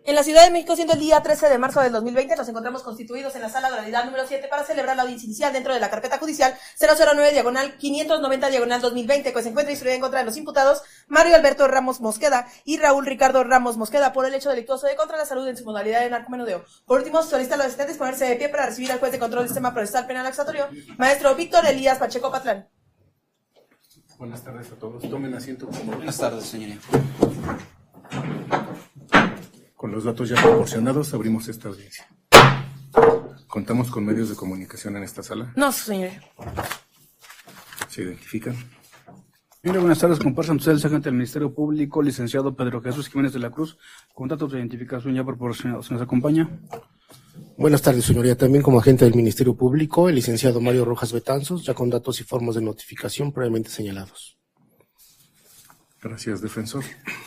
En la Ciudad de México, siendo el día 13 de marzo del 2020, nos encontramos constituidos en la sala de oralidad número 7 para celebrar la audiencia inicial dentro de la carpeta judicial 009/590/2020, que se encuentra instruida en contra de los imputados Mario Alberto Ramos Mosqueda y Raúl Ricardo Ramos Mosqueda por el hecho delictuoso de contra la salud en su modalidad de narcomenudeo. Por último, solicita a los asistentes ponerse de pie para recibir al juez de control del sistema procesal penal acusatorio, maestro Víctor Elías Pacheco Patlán. Buenas tardes a todos. Tomen asiento. Buenas tardes, señoría. Con los datos ya proporcionados, abrimos esta audiencia. ¿Contamos con medios de comunicación en esta sala? No, señoría. ¿Se identifican? Mire, buenas tardes. Comparsa ante el agente del Ministerio Público, licenciado Pedro Jesús Jiménez de la Cruz, con datos de identificación ya proporcionados. ¿Se nos acompaña? Buenas tardes, señoría. También como agente del Ministerio Público, el licenciado Mario Rojas Betanzos, ya con datos y formas de notificación previamente señalados. Gracias, defensor.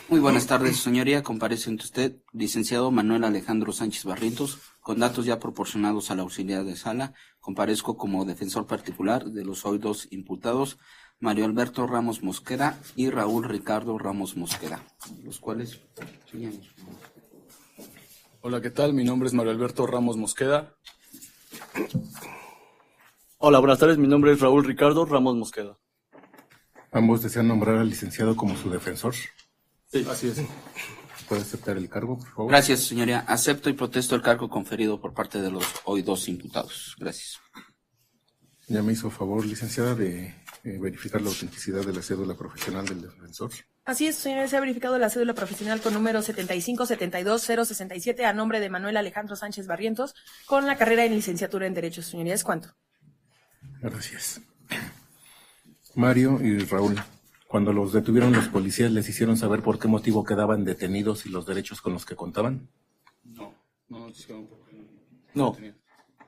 Muy buenas tardes, señoría. Comparece ante usted, licenciado Manuel Alejandro Sánchez Barrientos, con datos ya proporcionados a la auxiliar de sala. Comparezco como defensor particular de los hoy dos imputados, Mario Alberto Ramos Mosqueda y Raúl Ricardo Ramos Mosqueda, los cuales señalamos. Hola, ¿qué tal? Mi nombre es Mario Alberto Ramos Mosqueda. Hola, buenas tardes. Mi nombre es Raúl Ricardo Ramos Mosqueda. ¿Ambos desean nombrar al licenciado como su defensor? Sí. Así es. ¿Puede aceptar el cargo, por favor? Gracias, señoría. Acepto y protesto el cargo conferido por parte de los hoy dos imputados. Gracias. Ya me hizo favor, licenciada, de verificar la autenticidad de la cédula profesional del defensor. Así es, señores, se ha verificado la cédula profesional con número 7572067 a nombre de Manuel Alejandro Sánchez Barrientos, con la carrera en licenciatura en Derecho. Señorías, ¿cuánto? Gracias. Mario y Raúl, cuando los detuvieron los policías, ¿les hicieron saber por qué motivo quedaban detenidos y los derechos con los que contaban? No.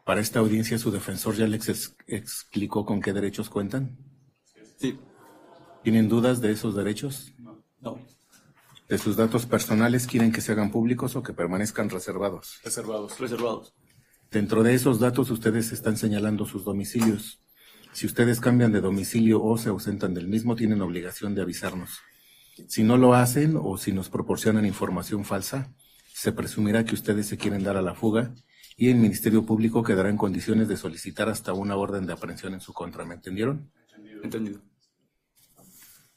Para esta audiencia, ¿su defensor ya les explicó con qué derechos cuentan? Sí. ¿Tienen dudas de esos derechos? No. ¿De sus datos personales quieren que se hagan públicos o que permanezcan reservados? Reservados. Dentro de esos datos, ustedes están señalando sus domicilios. Si ustedes cambian de domicilio o se ausentan del mismo, tienen obligación de avisarnos. Si no lo hacen o si nos proporcionan información falsa, se presumirá que ustedes se quieren dar a la fuga y el Ministerio Público quedará en condiciones de solicitar hasta una orden de aprehensión en su contra. ¿Me entendieron? Entendido.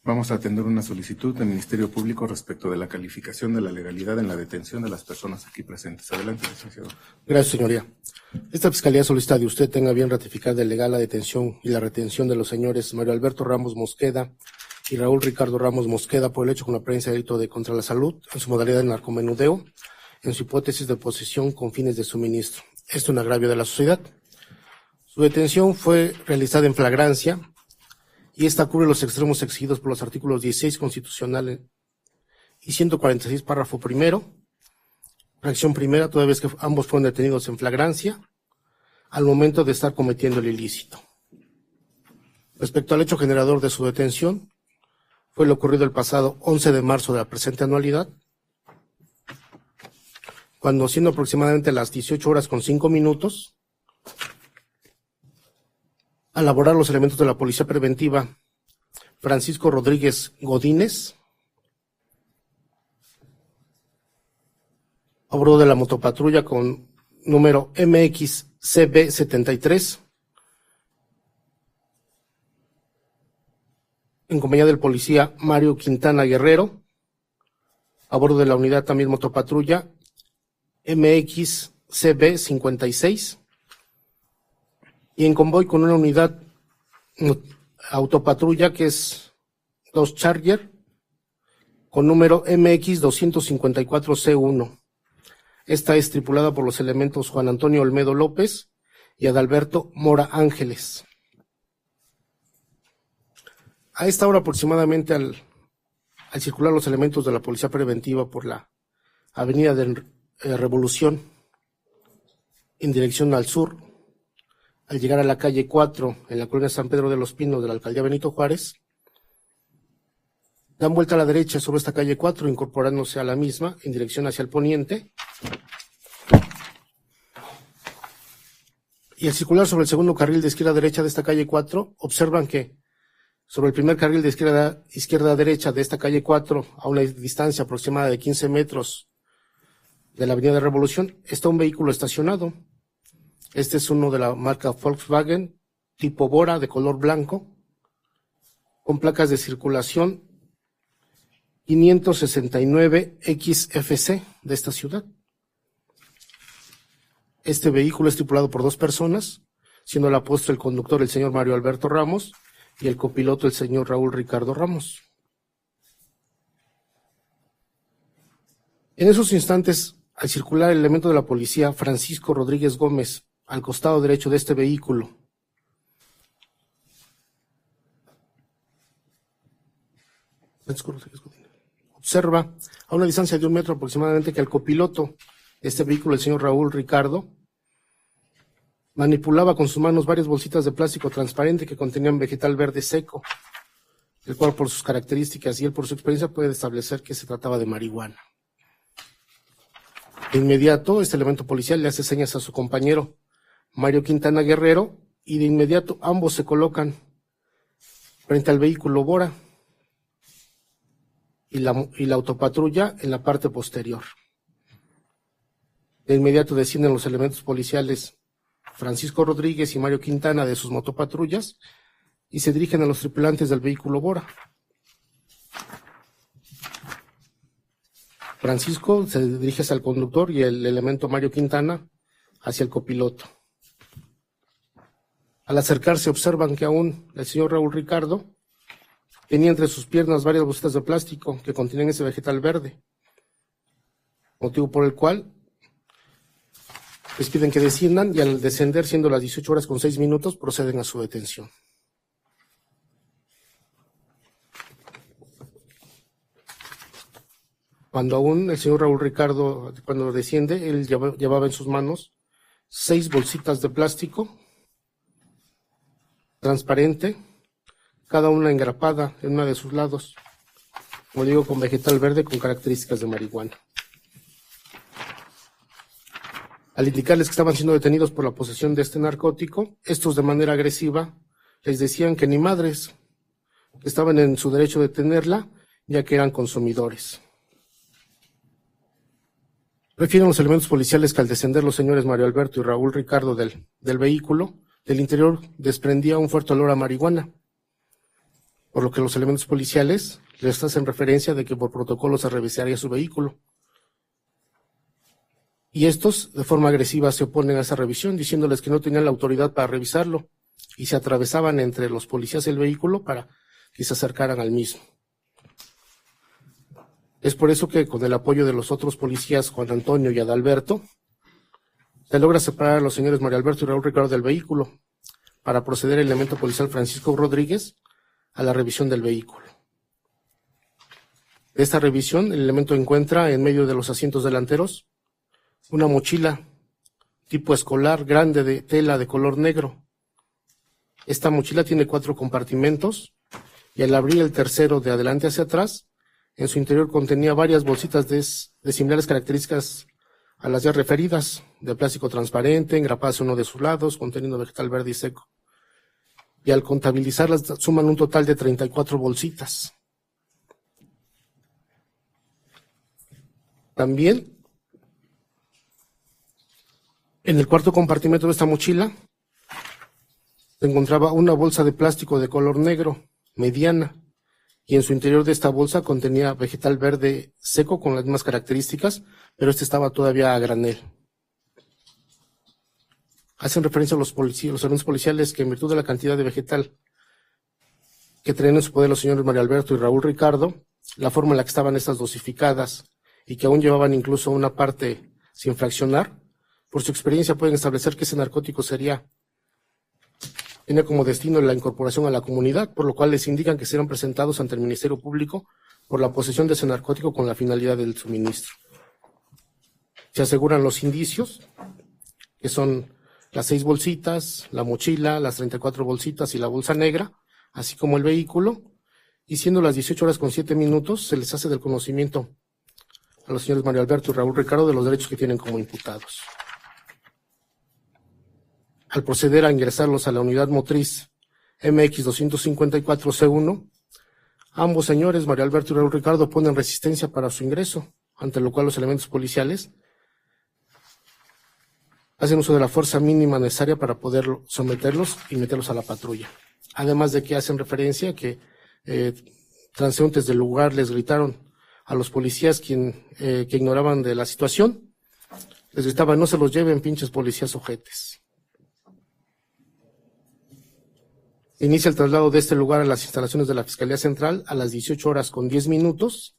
Vamos a atender una solicitud del Ministerio Público respecto de la calificación de la legalidad en la detención de las personas aquí presentes. Adelante, licenciado. Gracias, señoría. Esta Fiscalía solicita de usted tenga bien ratificar de legal la detención y la retención de los señores Mario Alberto Ramos Mosqueda y Raúl Ricardo Ramos Mosqueda por el hecho con la presencia de delito de contra la salud en su modalidad de narcomenudeo, en su hipótesis de posesión con fines de suministro. Esto es un agravio de la sociedad. Su detención fue realizada en flagrancia y esta cubre los extremos exigidos por los artículos 16 constitucionales y 146 párrafo primero, fracción primera, toda vez que ambos fueron detenidos en flagrancia al momento de estar cometiendo el ilícito. Respecto al hecho generador de su detención, fue lo ocurrido el pasado 11 de marzo de la presente anualidad, cuando siendo aproximadamente las 18:05, al elaborar los elementos de la Policía Preventiva, Francisco Rodríguez Godínez, a bordo de la motopatrulla con número MXCB73, en compañía del policía Mario Quintana Guerrero, a bordo de la unidad también motopatrulla MXCB56, y en convoy con una unidad autopatrulla que es 2 Charger, con número MX254C1. Esta es tripulada por los elementos Juan Antonio Olmedo López y Adalberto Mora Ángeles. A esta hora aproximadamente al circular los elementos de la Policía Preventiva por la avenida de Revolución en dirección al sur, al llegar a la calle 4 en la colonia San Pedro de los Pinos de la alcaldía Benito Juárez, dan vuelta a la derecha sobre esta calle 4, incorporándose a la misma en dirección hacia el poniente, y al circular sobre el segundo carril de izquierda a derecha de esta calle 4, observan que sobre el primer carril de izquierda a derecha de esta calle 4, a una distancia aproximada de 15 metros de la Avenida Revolución está un vehículo estacionado. Este es uno de la marca Volkswagen, tipo Bora, de color blanco, con placas de circulación 569 XFC de esta ciudad. Este vehículo es tripulado por 2 personas, siendo el apóstol el conductor el señor Mario Alberto Ramos y el copiloto el señor Raúl Ricardo Ramos. En esos instantes, al circular el elemento de la policía Francisco Rodríguez Gómez al costado derecho de este vehículo, observa a una distancia de 1 metro aproximadamente que el copiloto de este vehículo, el señor Raúl Ricardo, manipulaba con sus manos varias bolsitas de plástico transparente que contenían vegetal verde seco, el cual por sus características y él por su experiencia puede establecer que se trataba de marihuana. De inmediato, este elemento policial le hace señas a su compañero Mario Quintana Guerrero y de inmediato ambos se colocan frente al vehículo Bora y la autopatrulla en la parte posterior. De inmediato descienden los elementos policiales Francisco Rodríguez y Mario Quintana de sus motopatrullas y se dirigen a los tripulantes del vehículo Bora. Francisco se dirige hacia el conductor y el elemento Mario Quintana hacia el copiloto. Al acercarse observan que aún el señor Raúl Ricardo tenía entre sus piernas varias bolsitas de plástico que contenían ese vegetal verde, motivo por el cual les piden que desciendan y al descender, siendo las 18:06, proceden a su detención. Cuando aún el señor Raúl Ricardo, cuando desciende, él llevaba en sus manos 6 bolsitas de plástico transparente, cada una engrapada en una de sus lados, como digo, con vegetal verde con características de marihuana. Al indicarles que estaban siendo detenidos por la posesión de este narcótico, estos de manera agresiva les decían que ni madres, que estaban en su derecho de tenerla, ya que eran consumidores. Refieren los elementos policiales que al descender los señores Mario Alberto y Raúl Ricardo del vehículo, del interior desprendía un fuerte olor a marihuana, por lo que los elementos policiales les hacen referencia de que por protocolo se revisaría su vehículo. Y estos, de forma agresiva, se oponen a esa revisión, diciéndoles que no tenían la autoridad para revisarlo, y se atravesaban entre los policías y el vehículo para que se acercaran al mismo. Es por eso que, con el apoyo de los otros policías, Juan Antonio y Adalberto, se logra separar a los señores Mario Alberto y Raúl Ricardo del vehículo, para proceder el elemento policial Francisco Rodríguez a la revisión del vehículo. De esta revisión, el elemento encuentra en medio de los asientos delanteros una mochila tipo escolar grande de tela de color negro. Esta mochila tiene 4 compartimentos y al abrir el tercero de adelante hacia atrás, en su interior contenía varias bolsitas de similares características a las ya referidas, de plástico transparente, engrapadas en uno de sus lados, conteniendo vegetal verde y seco. Y al contabilizarlas suman un total de 34 bolsitas. También, en el cuarto compartimento de esta mochila, se encontraba una bolsa de plástico de color negro, mediana, y en su interior de esta bolsa contenía vegetal verde seco con las mismas características, pero este estaba todavía a granel. Hacen referencia a los elementos policiales que en virtud de la cantidad de vegetal que traían en su poder los señores Mario Alberto y Raúl Ricardo, la forma en la que estaban estas dosificadas y que aún llevaban incluso una parte sin fraccionar, por su experiencia pueden establecer que ese narcótico tiene como destino la incorporación a la comunidad, por lo cual les indican que serán presentados ante el Ministerio Público por la posesión de ese narcótico con la finalidad del suministro. Se aseguran los indicios, que son las 6 bolsitas, la mochila, las 34 bolsitas y la bolsa negra, así como el vehículo, y siendo las 18:07, se les hace del conocimiento a los señores Mario Alberto y Raúl Ricardo de los derechos que tienen como imputados. Al proceder a ingresarlos a la unidad motriz MX 254C1, ambos señores, Mario Alberto y Raúl Ricardo, ponen resistencia para su ingreso, ante lo cual los elementos policiales hacen uso de la fuerza mínima necesaria para poder someterlos y meterlos a la patrulla. Además de que hacen referencia que transeúntes del lugar les gritaron a los policías que ignoraban de la situación, les gritaban: no se los lleven, pinches policías ojetes. Inicia el traslado de este lugar a las instalaciones de la Fiscalía Central a las 18:10.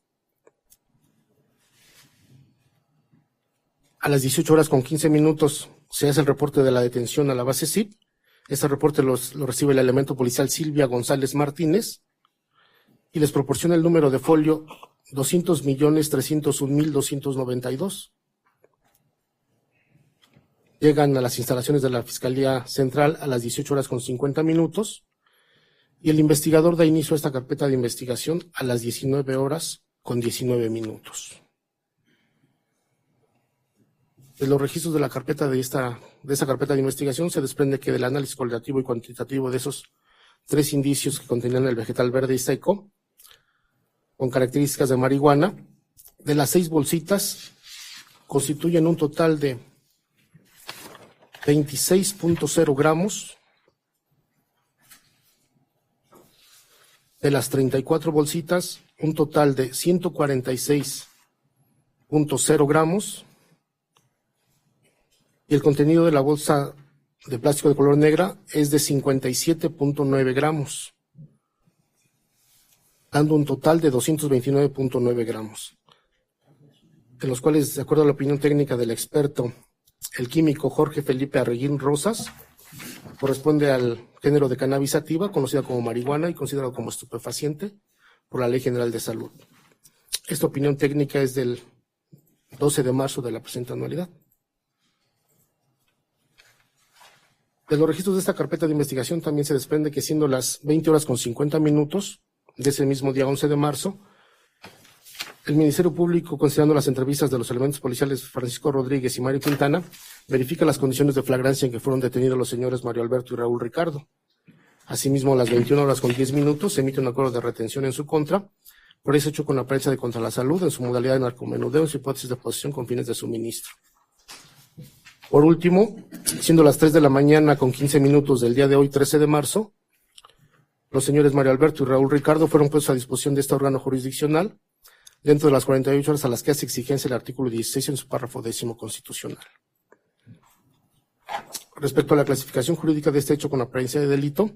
A las 18:15 se hace el reporte de la detención a la base CIP. Este reporte lo recibe el elemento policial Silvia González Martínez y les proporciona el número de folio 200.301.292. Llegan a las instalaciones de la Fiscalía Central a las 18:50 y el investigador da inicio a esta carpeta de investigación a las 19:19. De los registros de la carpeta de esta carpeta de investigación se desprende que del análisis cualitativo y cuantitativo de esos 3 indicios que contenían el vegetal verde y seco, con características de marihuana, de las 6 bolsitas constituyen un total de 26.0 gramos. De las 34 bolsitas, un total de 146.0 gramos. Y el contenido de la bolsa de plástico de color negra es de 57.9 gramos, dando un total de 229.9 gramos, de los cuales, de acuerdo a la opinión técnica del experto, el químico Jorge Felipe Arreguín Rosas, corresponde al género de cannabis sativa, conocida como marihuana y considerado como estupefaciente por la Ley General de Salud. Esta opinión técnica es del 12 de marzo de la presente anualidad. De los registros de esta carpeta de investigación también se desprende que, siendo las 20:50 de ese mismo día 11 de marzo, el Ministerio Público, considerando las entrevistas de los elementos policiales Francisco Rodríguez y Mario Quintana, verifica las condiciones de flagrancia en que fueron detenidos los señores Mario Alberto y Raúl Ricardo. Asimismo, a las 21:10 se emite un acuerdo de retención en su contra por ese hecho con la prensa de contra la salud en su modalidad de narcomenudeo en su hipótesis de posesión con fines de suministro. Por último, siendo las 3:15 del día de hoy, 13 de marzo, los señores Mario Alberto y Raúl Ricardo fueron puestos a disposición de este órgano jurisdiccional dentro de las 48 horas a las que hace exigencia el artículo 16 en su párrafo 10º constitucional. Respecto a la clasificación jurídica de este hecho con apariencia de delito,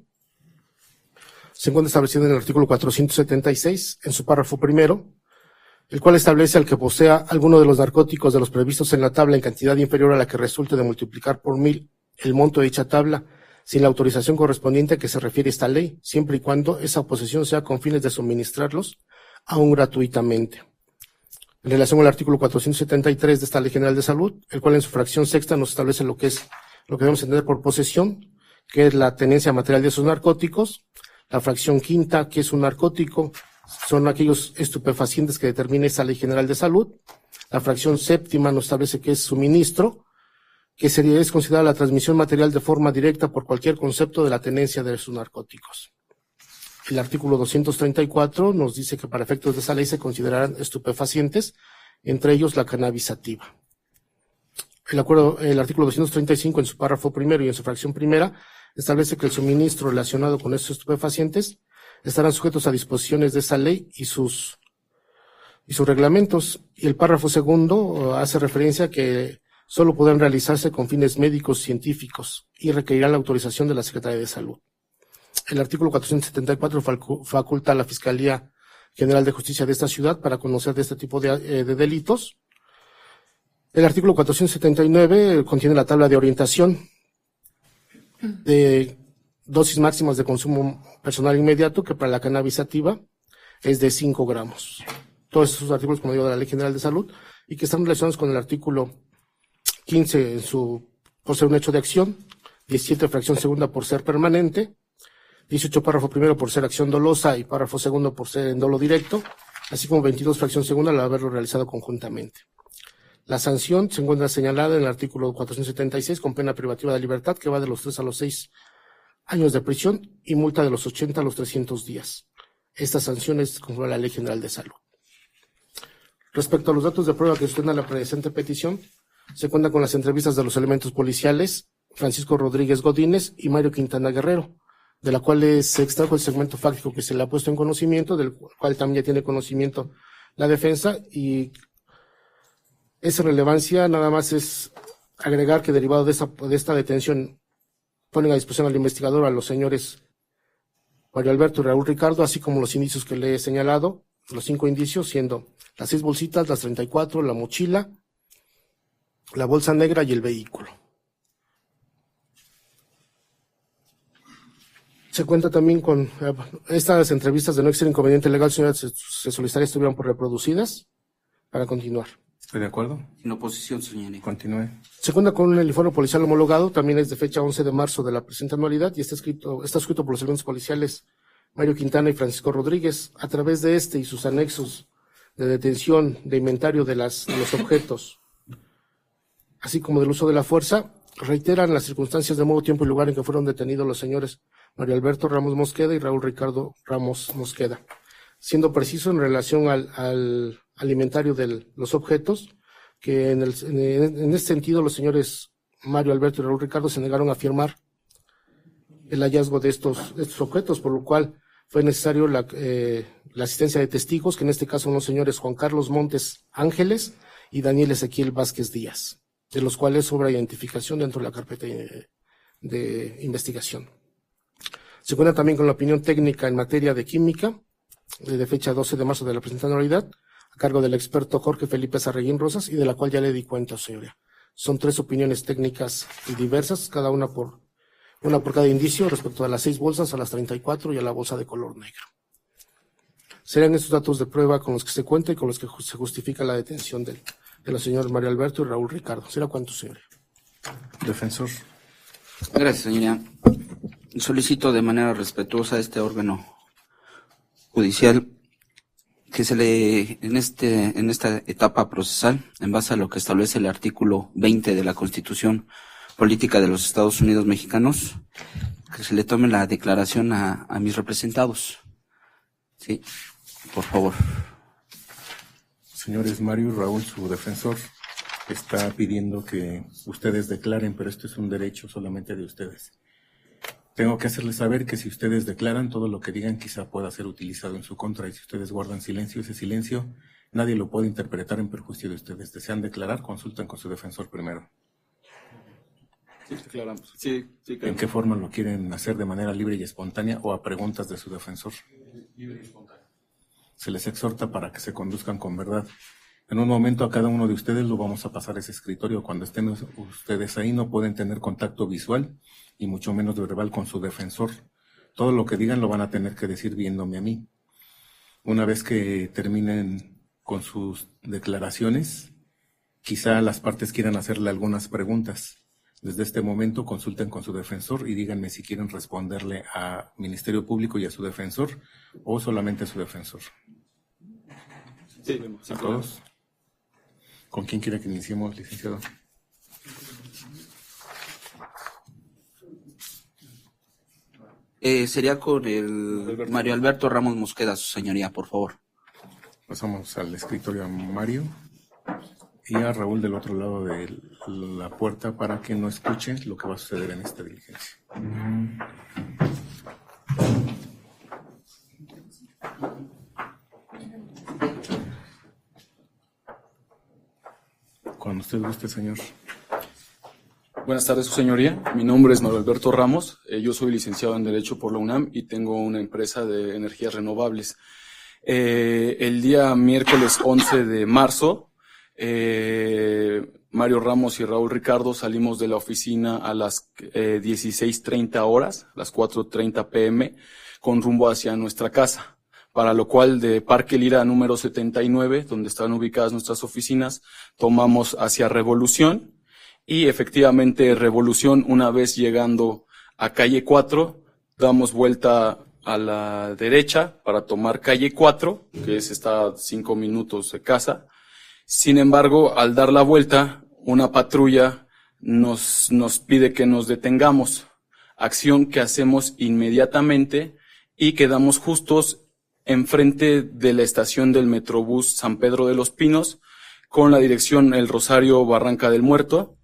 se encuentra establecido en el artículo 476, en su párrafo 1º, el cual establece al que posea alguno de los narcóticos de los previstos en la tabla en cantidad inferior a la que resulte de multiplicar por 1000 el monto de dicha tabla, sin la autorización correspondiente a que se refiere esta ley, siempre y cuando esa posesión sea con fines de suministrarlos aún gratuitamente. En relación al artículo 473 de esta Ley General de Salud, el cual en su fracción sexta nos establece lo que debemos entender por posesión, que es la tenencia material de esos narcóticos. La fracción quinta, que es un narcótico, son aquellos estupefacientes que determina esta Ley General de Salud. La fracción séptima nos establece que es suministro, que es considerada la transmisión material de forma directa por cualquier concepto de la tenencia de esos narcóticos. El artículo 234 nos dice que para efectos de esa ley se considerarán estupefacientes, entre ellos la cannabis sativa. El artículo 235 en su párrafo 1º y en su fracción primera establece que el suministro relacionado con estos estupefacientes estarán sujetos a disposiciones de esa ley y sus reglamentos. Y el párrafo 2º hace referencia a que solo podrán realizarse con fines médicos científicos y requerirán la autorización de la Secretaría de Salud. El artículo 474 faculta a la Fiscalía General de Justicia de esta ciudad para conocer de este tipo de delitos. El artículo 479 contiene la tabla de orientación de dosis máximas de consumo personal inmediato, que para la cannabis sativa es de 5 gramos. Todos esos artículos, como digo, de la Ley General de Salud, y que están relacionados con el artículo 15 por ser un hecho de acción, 17 fracción segunda por ser permanente, 18 párrafo primero por ser acción dolosa y párrafo segundo por ser en dolo directo, así como 22 fracción segunda al haberlo realizado conjuntamente. La sanción se encuentra señalada en el artículo 476 con pena privativa de libertad que va de los 3 a los 6 años de prisión y multa de los 80 a los 300 días. Esta sanción es conforme a la Ley General de Salud. Respecto a los datos de prueba que sustentan la presente petición, Se cuenta con las entrevistas de los elementos policiales, Francisco Rodríguez Godínez y Mario Quintana Guerrero, de la cual se extrajo el segmento fáctico que se le ha puesto en conocimiento, del cual también ya tiene conocimiento la defensa, y esa relevancia nada más es agregar que derivado de esta detención ponen a disposición al investigador a los señores Mario Alberto y Raúl Ricardo, así como los indicios que le he señalado, los 5 indicios, siendo las 6 bolsitas, las 34, la mochila, la bolsa negra y el vehículo. Se cuenta también con estas entrevistas, de no ser inconveniente legal, señora, se solicitaría estuvieran por reproducidas para continuar. ¿Estoy de acuerdo? En oposición, señoría. Continúe. Se cuenta con el informe policial homologado, también es de fecha 11 de marzo de la presente anualidad y está escrito por los elementos policiales Mario Quintana y Francisco Rodríguez. A través de este y sus anexos de detención, de inventario de los objetos, así como del uso de la fuerza, reiteran las circunstancias de modo, tiempo y lugar en que fueron detenidos los señores Mario Alberto Ramos Mosqueda y Raúl Ricardo Ramos Mosqueda. Siendo preciso en relación al inventario de los objetos, que en este sentido los señores Mario Alberto y Raúl Ricardo se negaron a firmar el hallazgo de estos objetos, por lo cual fue necesario la asistencia de testigos, que en este caso son los señores Juan Carlos Montes Ángeles y Daniel Ezequiel Vázquez Díaz, de los cuales sobra identificación dentro de la carpeta de investigación. Se cuenta también con la opinión técnica en materia de química, de fecha 12 de marzo de la presente anualidad, a cargo del experto Jorge Felipe Sarreguín Rosas, y de la cual ya le di cuenta, señoría. Son 3 opiniones técnicas y diversas, cada una por cada indicio, respecto a las 6 bolsas, a las 34 y a la bolsa de color negro. Serán estos datos de prueba con los que se cuenta y con los que se justifica la detención de los señores Mario Alberto y Raúl Ricardo. ¿Será cuánto, señoría? Defensor. Gracias, señoría. Solicito de manera respetuosa a este órgano judicial que se le, en esta etapa procesal, en base a lo que establece el artículo 20 de la Constitución Política de los Estados Unidos Mexicanos, que se le tome la declaración a mis representados. Sí, por favor. Señores Mario y Raúl, su defensor está pidiendo que ustedes declaren, pero esto es un derecho solamente de ustedes. Tengo que hacerles saber que si ustedes declaran, todo lo que digan quizá pueda ser utilizado en su contra, y si ustedes guardan silencio, ese silencio nadie lo puede interpretar en perjuicio de ustedes. ¿Desean declarar? Consultan con su defensor primero. Sí, declaramos. Sí, ¿En qué forma lo quieren hacer? ¿De manera libre y espontánea o a preguntas de su defensor? Libre y espontánea. Se les exhorta para que se conduzcan con verdad. En un momento a cada uno de ustedes lo vamos a pasar a ese escritorio. Cuando estén ustedes ahí no pueden tener contacto visual y mucho menos verbal con su defensor. Todo lo que digan lo van a tener que decir viéndome a mí. Una vez que terminen con sus declaraciones, quizá las partes quieran hacerle algunas preguntas. Desde este momento consulten con su defensor y díganme si quieren responderle a Ministerio Público y a su defensor o solamente a su defensor. Sí, ¿A todos? ¿Con quién quiere que iniciemos, licenciado? Sería con el Mario Alberto Ramos Mosqueda, su señoría, por favor. Pasamos al escritorio a Mario y a Raúl del otro lado de la puerta para que no escuche lo que va a suceder en esta diligencia. Cuando usted guste, señor. Buenas tardes, su señoría. Mi nombre es Mario Alberto Ramos. Yo soy licenciado en Derecho por la UNAM y tengo una empresa de energías renovables. El día miércoles 11 de marzo, Mario Ramos y Raúl Ricardo salimos de la oficina a las 16:30 horas, las 4:30 p.m., con rumbo hacia nuestra casa, para lo cual de Parque Lira número 79, donde están ubicadas nuestras oficinas, tomamos hacia Revolución, y efectivamente Revolución, una vez llegando a calle 4, damos vuelta a la derecha para tomar calle 4, que está a 5 minutos de casa. Sin embargo, al dar la vuelta, una patrulla nos pide que nos detengamos, acción que hacemos inmediatamente y quedamos justos enfrente de la estación del Metrobús San Pedro de los Pinos, con la dirección El Rosario, Barranca del Muerto,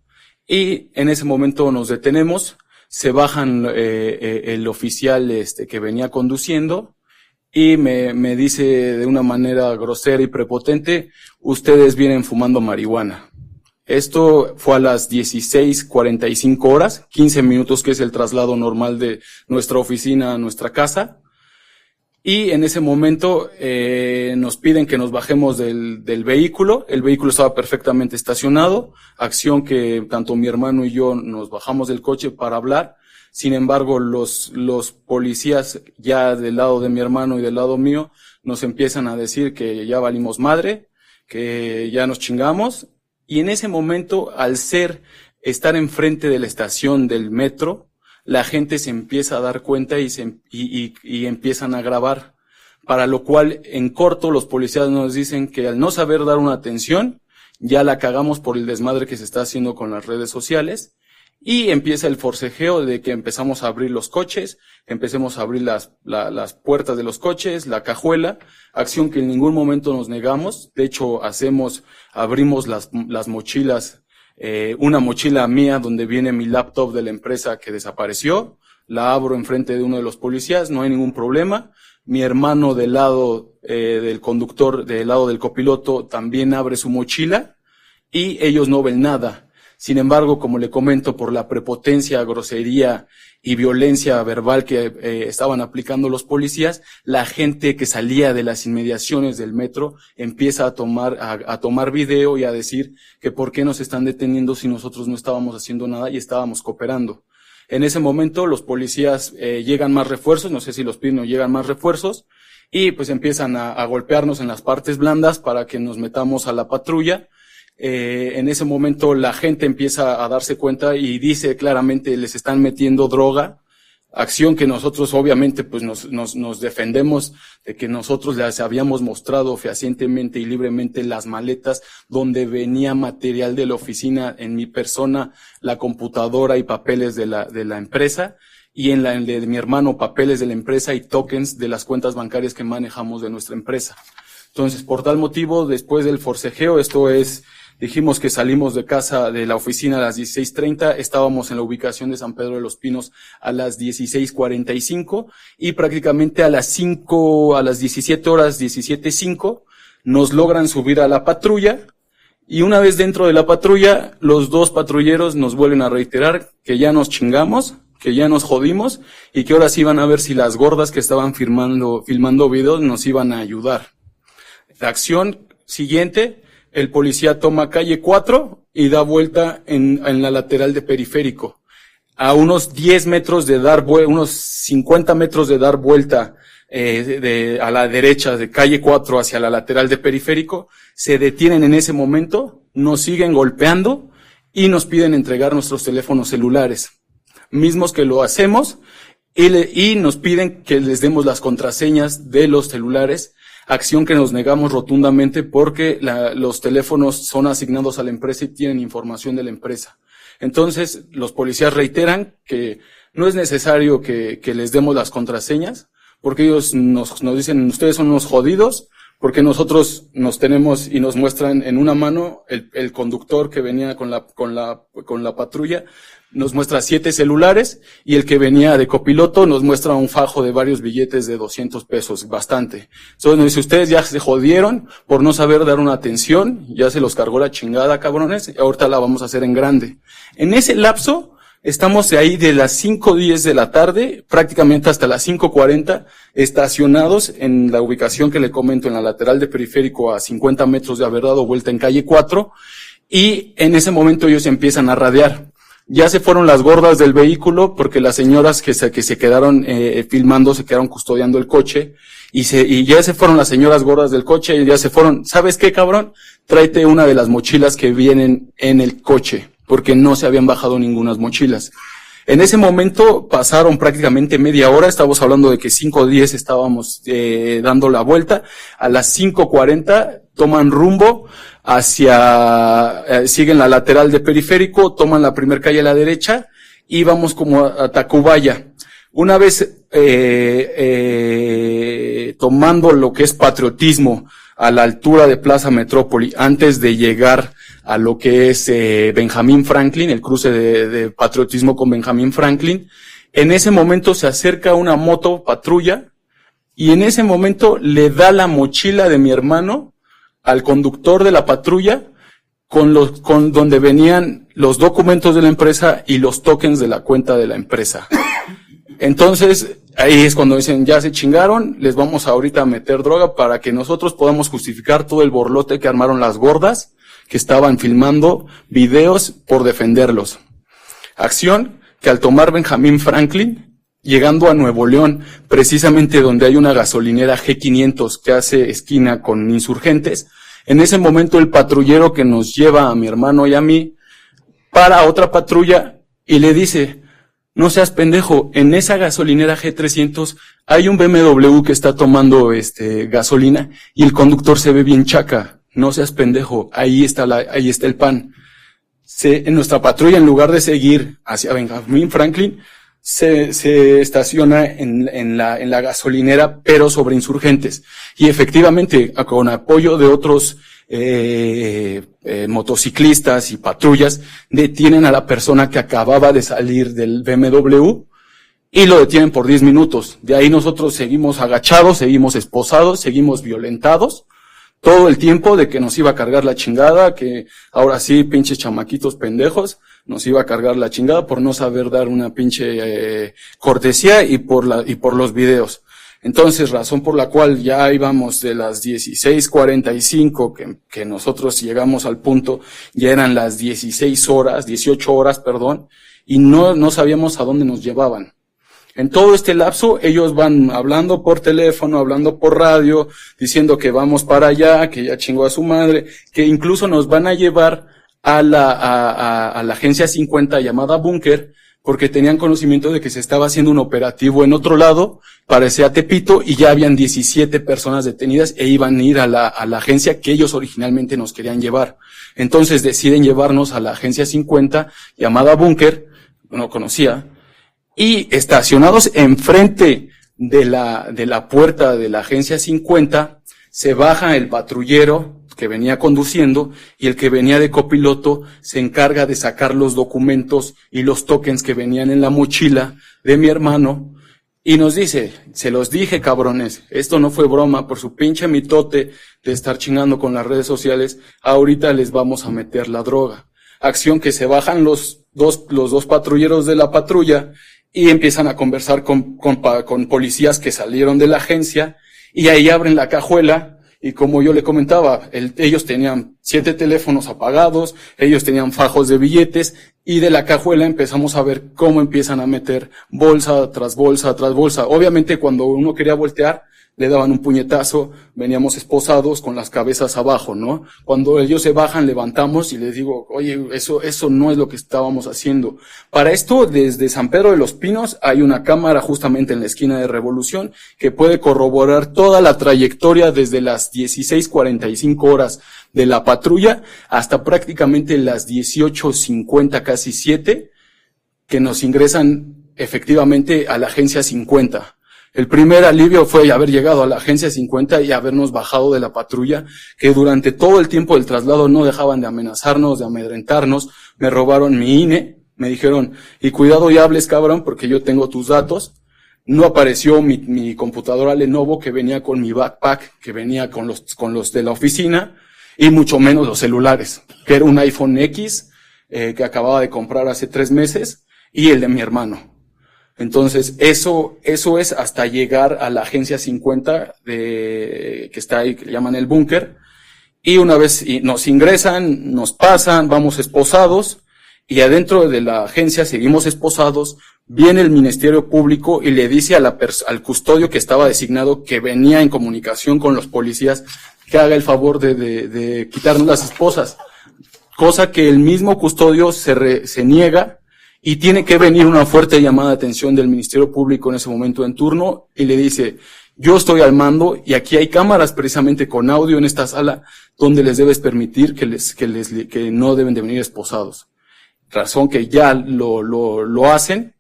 y en ese momento nos detenemos, se bajan el oficial que venía conduciendo y me dice de una manera grosera y prepotente: ustedes vienen fumando marihuana. Esto fue a las 16:45 horas, 15 minutos, que es el traslado normal de nuestra oficina a nuestra casa. Y en ese momento nos piden que nos bajemos del vehículo. El vehículo estaba perfectamente estacionado, acción que tanto mi hermano y yo nos bajamos del coche para hablar. Sin embargo, los policías ya del lado de mi hermano y del lado mío nos empiezan a decir que ya valimos madre, que ya nos chingamos. Y en ese momento, al estar enfrente de la estación del metro, la gente se empieza a dar cuenta y empiezan a grabar. Para lo cual, en corto, los policías nos dicen que al no saber dar una atención, ya la cagamos por el desmadre que se está haciendo con las redes sociales. Y empieza el forcejeo de que empezamos a abrir los coches, empecemos a abrir las puertas de los coches, la cajuela, acción que en ningún momento nos negamos. De hecho, abrimos las mochilas, una mochila mía donde viene mi laptop de la empresa que desapareció, la abro enfrente de uno de los policías, no hay ningún problema. Mi hermano del lado del conductor, del lado del copiloto, también abre su mochila y ellos no ven nada. Sin embargo, como le comento, por la prepotencia, grosería y violencia verbal que estaban aplicando los policías, la gente que salía de las inmediaciones del metro empieza a tomar video y a decir que por qué nos están deteniendo si nosotros no estábamos haciendo nada y estábamos cooperando. En ese momento los policías llegan más refuerzos, no sé si los piden o llegan más refuerzos, y pues empiezan a golpearnos en las partes blandas para que nos metamos a la patrulla. En ese momento la gente empieza a darse cuenta y dice claramente: les están metiendo droga, acción que nosotros obviamente pues nos defendemos de que nosotros les habíamos mostrado fehacientemente y libremente las maletas donde venía material de la oficina, en mi persona, la computadora y papeles de la empresa, y en el de mi hermano, papeles de la empresa y tokens de las cuentas bancarias que manejamos de nuestra empresa. Entonces, por tal motivo, después del forcejeo, dijimos que salimos de casa, de la oficina, a las 16:30, estábamos en la ubicación de San Pedro de los Pinos a las 16:45, y prácticamente a las 17 horas, 17:05, nos logran subir a la patrulla, y una vez dentro de la patrulla, los dos patrulleros nos vuelven a reiterar que ya nos chingamos, que ya nos jodimos, y que ahora sí iban a ver si las gordas que estaban filmando videos nos iban a ayudar. La acción siguiente: el policía toma calle 4 y da vuelta en la lateral de Periférico. A unos 10 metros de unos 50 metros de dar vuelta a la derecha de calle 4 hacia la lateral de Periférico, se detienen en ese momento, nos siguen golpeando y nos piden entregar nuestros teléfonos celulares. Mismos que lo hacemos y nos piden que les demos las contraseñas de los celulares. Acción que nos negamos rotundamente porque los teléfonos son asignados a la empresa y tienen información de la empresa. Entonces, los policías reiteran que no es necesario que les demos las contraseñas, porque ellos nos dicen: ustedes son unos jodidos, porque nosotros nos tenemos, y nos muestran en una mano el conductor que venía con la patrulla, nos muestra 7 celulares, y el que venía de copiloto nos muestra un fajo de varios billetes de 200 pesos, bastante. Entonces nos dice: ustedes ya se jodieron por no saber dar una atención, ya se los cargó la chingada, cabrones, y ahorita la vamos a hacer en grande. En ese lapso, estamos de ahí de las 5:10 de la tarde, prácticamente hasta las 5:40, estacionados en la ubicación que le comento, en la lateral de Periférico, a 50 metros de haber dado vuelta en calle 4, y en ese momento ellos empiezan a radiar. Ya se fueron las gordas del vehículo, porque las señoras que se quedaron filmando se quedaron custodiando el coche, y ya se fueron las señoras gordas del coche, y ya se fueron. ¿Sabes qué, cabrón? Tráete una de las mochilas que vienen en el coche, porque no se habían bajado ningunas mochilas. En ese momento pasaron prácticamente media hora, estamos hablando de que 5:10 estábamos dando la vuelta. A las 5:40 toman rumbo siguen la lateral de Periférico, toman la primer calle a la derecha y vamos como a Tacubaya. Una vez tomando lo que es patriotismo a la altura de Plaza Metrópoli, antes de llegar a lo que es Benjamín Franklin, el cruce de Patriotismo con Benjamín Franklin. En ese momento se acerca una moto patrulla y en ese momento le da la mochila de mi hermano al conductor de la patrulla con donde venían los documentos de la empresa y los tokens de la cuenta de la empresa. Entonces, ahí es cuando dicen, ya se chingaron, les vamos ahorita a meter droga para que nosotros podamos justificar todo el borlote que armaron las gordas que estaban filmando videos por defenderlos. Acción que al tomar Benjamín Franklin, llegando a Nuevo León, precisamente donde hay una gasolinera G500 que hace esquina con Insurgentes, en ese momento el patrullero que nos lleva a mi hermano y a mí para otra patrulla y le dice, no seas pendejo, en esa gasolinera G300 hay un BMW que está tomando gasolina y el conductor se ve bien chaca, no seas pendejo, ahí está el pan. En nuestra patrulla, en lugar de seguir hacia Benjamín Franklin, se estaciona en la gasolinera, pero sobre Insurgentes. Y efectivamente, con apoyo de otros motociclistas y patrullas, detienen a la persona que acababa de salir del BMW y lo detienen por 10 minutos. De ahí nosotros seguimos agachados, seguimos esposados, seguimos violentados todo el tiempo de que nos iba a cargar la chingada, que ahora sí, pinches chamaquitos pendejos, nos iba a cargar la chingada por no saber dar una pinche cortesía y por los videos. Entonces, razón por la cual ya íbamos de las 16:45 que nosotros llegamos al punto, ya eran las 18 horas, y no sabíamos a dónde nos llevaban. En todo este lapso, ellos van hablando por teléfono, hablando por radio, diciendo que vamos para allá, que ya chingó a su madre, que incluso nos van a llevar a la agencia 50 llamada Búnker, porque tenían conocimiento de que se estaba haciendo un operativo en otro lado, parecía Tepito, y ya habían 17 personas detenidas e iban a ir a la agencia que ellos originalmente nos querían llevar. Entonces deciden llevarnos a la agencia 50 llamada Búnker, no conocía, y estacionados enfrente de la puerta de la agencia 50, se baja el patrullero que venía conduciendo y el que venía de copiloto se encarga de sacar los documentos y los tokens que venían en la mochila de mi hermano y nos dice, se los dije cabrones, esto no fue broma, por su pinche mitote de estar chingando con las redes sociales, ahorita les vamos a meter la droga. Acción que se bajan los dos patrulleros de la patrulla y empiezan a conversar con policías que salieron de la agencia y ahí abren la cajuela y como yo le comentaba, ellos tenían 7 teléfonos apagados, ellos tenían fajos de billetes y de la cajuela empezamos a ver cómo empiezan a meter bolsa tras bolsa tras bolsa. Obviamente cuando uno quería voltear, le daban un puñetazo, veníamos esposados con las cabezas abajo, ¿no? Cuando ellos se bajan, levantamos y les digo, oye, eso no es lo que estábamos haciendo. Para esto, desde San Pedro de los Pinos hay una cámara justamente en la esquina de Revolución que puede corroborar toda la trayectoria desde las 16:45 horas de la patrulla hasta prácticamente las 18:50, casi 7, que nos ingresan efectivamente a la agencia 50. El primer alivio fue haber llegado a la agencia 50 y habernos bajado de la patrulla, que durante todo el tiempo del traslado no dejaban de amenazarnos, de amedrentarnos. Me robaron mi INE, me dijeron, y cuidado y hables cabrón porque yo tengo tus datos. No apareció mi computadora Lenovo que venía con mi backpack, que venía con los de la oficina, y mucho menos los celulares, que era un iPhone X, que acababa de comprar hace 3 meses, y el de mi hermano. Entonces, eso es hasta llegar a la agencia 50 que está ahí, que le llaman el Búnker, y una vez nos ingresan, nos pasan, vamos esposados, y adentro de la agencia seguimos esposados, viene el Ministerio Público y le dice al custodio que estaba designado, que venía en comunicación con los policías, que haga el favor de quitarnos las esposas, cosa que el mismo custodio se niega, y tiene que venir una fuerte llamada de atención del Ministerio Público en ese momento en turno y le dice, yo estoy al mando y aquí hay cámaras precisamente con audio en esta sala donde les debes permitir que no deben de venir esposados. Razón que ya lo hacen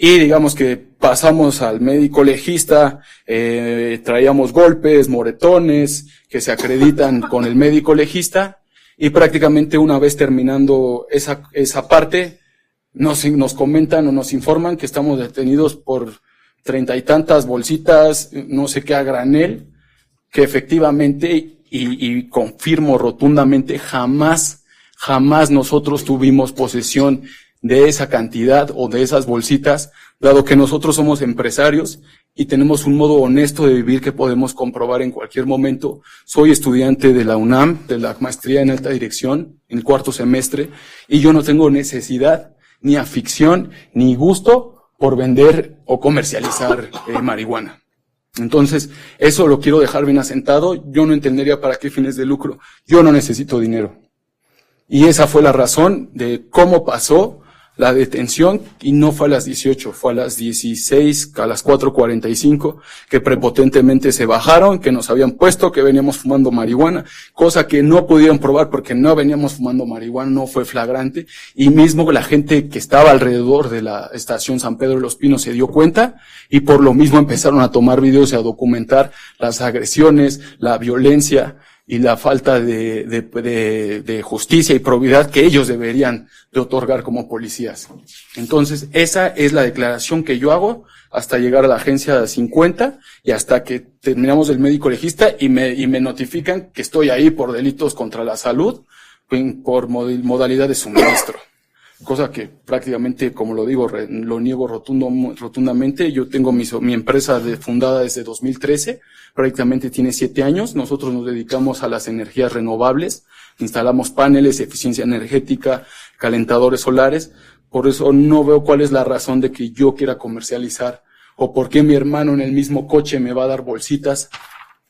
Y digamos que pasamos al médico legista, traíamos golpes, moretones, que se acreditan con el médico legista, y prácticamente una vez terminando esa parte, nos comentan o nos informan que estamos detenidos por 30 y tantas bolsitas, no sé qué a granel, que efectivamente, y confirmo rotundamente, jamás nosotros tuvimos posesión de esa cantidad o de esas bolsitas, dado que nosotros somos empresarios y tenemos un modo honesto de vivir que podemos comprobar en cualquier momento. Soy estudiante de la UNAM, de la maestría en alta dirección, en el 4º semestre, y yo no tengo necesidad, ni afición, ni gusto por vender o comercializar marihuana. Entonces, eso lo quiero dejar bien asentado. Yo no entendería para qué fines de lucro. Yo no necesito dinero. Y esa fue la razón de cómo pasó la detención, y no fue a las 18, fue a las 16, a las 4:45, que prepotentemente se bajaron, que nos habían puesto que veníamos fumando marihuana, cosa que no pudieron probar porque no veníamos fumando marihuana, no fue flagrante, y mismo la gente que estaba alrededor de la estación San Pedro de los Pinos se dio cuenta, y por lo mismo empezaron a tomar videos y a documentar las agresiones, la violencia y la falta de justicia y probidad que ellos deberían de otorgar como policías. Entonces, esa es la declaración que yo hago hasta llegar a la agencia 50 y hasta que terminamos el médico legista y me notifican que estoy ahí por delitos contra la salud, por modalidad de suministro. Cosa que prácticamente, como lo digo, lo niego rotundamente. Yo tengo mi empresa fundada desde 2013, prácticamente tiene 7 años. Nosotros nos dedicamos a las energías renovables, instalamos paneles, eficiencia energética, calentadores solares. Por eso no veo cuál es la razón de que yo quiera comercializar, o por qué mi hermano en el mismo coche me va a dar bolsitas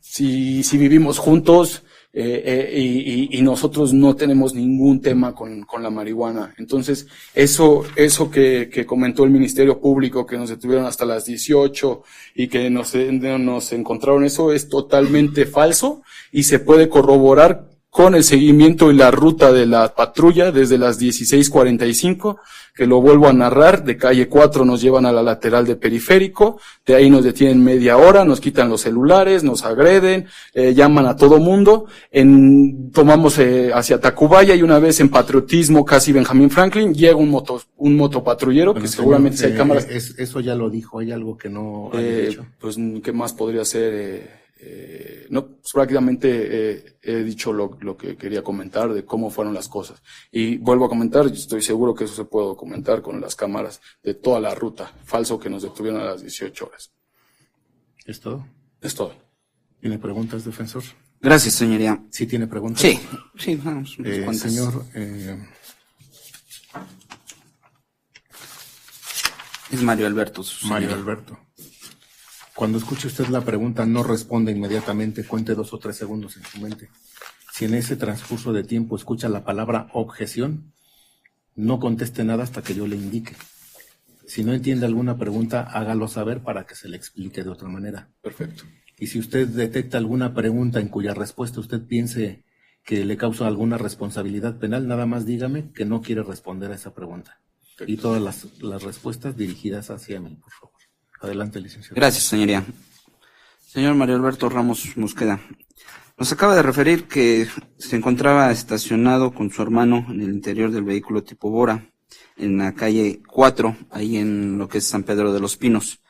si vivimos juntos. Y nosotros no tenemos ningún tema con la marihuana. Entonces, eso que comentó el Ministerio Público, que nos detuvieron hasta las 18 y que nos encontraron, eso es totalmente falso y se puede corroborar con el seguimiento y la ruta de la patrulla desde las 16:45, que lo vuelvo a narrar. De calle 4 nos llevan a la lateral de Periférico, de ahí nos detienen media hora, nos quitan los celulares, nos agreden, llaman a todo mundo, tomamos hacia Tacubaya, y una vez en Patriotismo, casi Benjamín Franklin, llega un motopatrullero, que seguramente si hay cámaras. Eso ya lo dijo, hay algo que no ha dicho. Pues, ¿qué más podría ser? No, pues prácticamente he dicho lo que quería comentar de cómo fueron las cosas. Y vuelvo a comentar, estoy seguro que eso se puede documentar con las cámaras de toda la ruta. Falso que nos detuvieron a las 18 horas. ¿Es todo? Es todo. ¿Tiene preguntas, defensor? Gracias, señoría. ¿Sí tiene preguntas? Sí, vamos, unas cuantas. Señor, es Mario Alberto. Mario Alberto. Cuando escuche usted la pregunta, no responda inmediatamente, cuente 2 o 3 segundos en su mente. Si en ese transcurso de tiempo escucha la palabra objeción, no conteste nada hasta que yo le indique. Si no entiende alguna pregunta, hágalo saber para que se le explique de otra manera. Perfecto. Y si usted detecta alguna pregunta en cuya respuesta usted piense que le causa alguna responsabilidad penal, nada más dígame que no quiere responder a esa pregunta. Perfecto. Y todas las respuestas dirigidas hacia mí, por favor. Adelante, licenciado. Gracias, señoría. Señor Mario Alberto Ramos Mosqueda, nos acaba de referir que se encontraba estacionado con su hermano en el interior del vehículo tipo Bora, en la calle 4, ahí en lo que es San Pedro de los Pinos,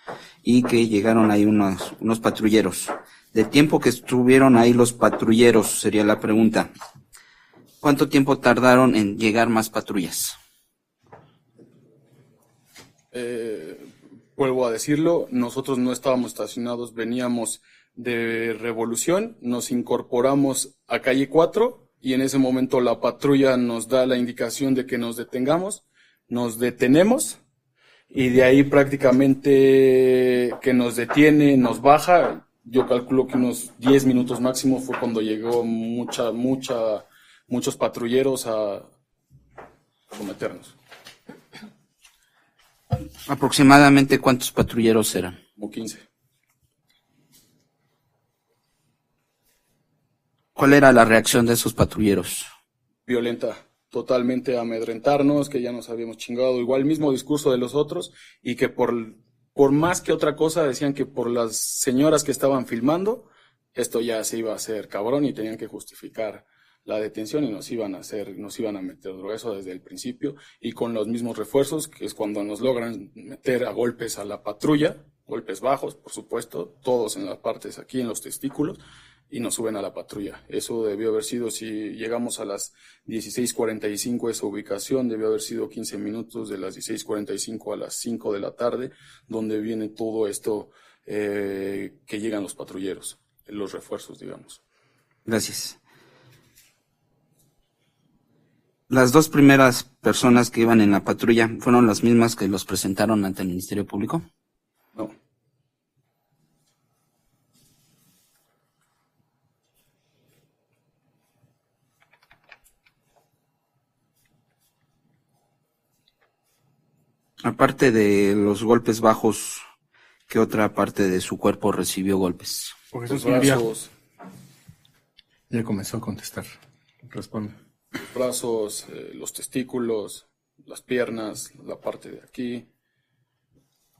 y que llegaron ahí unos patrulleros. Del tiempo que estuvieron ahí los patrulleros, sería la pregunta, ¿cuánto tiempo tardaron en llegar más patrullas? Vuelvo a decirlo, nosotros no estábamos estacionados, veníamos de Revolución, nos incorporamos a calle 4 y en ese momento la patrulla nos da la indicación de que nos detengamos, nos detenemos y de ahí prácticamente que nos detiene, nos baja. Yo calculo que unos 10 minutos máximo fue cuando llegó muchos patrulleros a someternos. ¿Aproximadamente cuántos patrulleros eran? Como 15. ¿Cuál era la reacción de esos patrulleros? Violenta, totalmente a amedrentarnos, que ya nos habíamos chingado, igual el mismo discurso de los otros, y que por más que otra cosa decían que por las señoras que estaban filmando, esto ya se iba a hacer cabrón y tenían que justificar la detención y nos iban a meter droga, eso desde el principio, y con los mismos refuerzos, que es cuando nos logran meter a golpes a la patrulla, golpes bajos, por supuesto, todos en las partes aquí, en los testículos, y nos suben a la patrulla. Eso debió haber sido, si llegamos a las 16:45 esa ubicación, debió haber sido 15 minutos de las 16:45 a las 5 de la tarde, donde viene todo esto que llegan los patrulleros, los refuerzos, digamos. Gracias. Las dos primeras personas que iban en la patrulla fueron las mismas que los presentaron ante el Ministerio Público. No. Aparte de los golpes bajos, ¿qué otra parte de su cuerpo recibió golpes? Porque Los eso señoría. brazos, Ya comenzó a contestar. Responde. los brazos, los testículos, las piernas, la parte de aquí,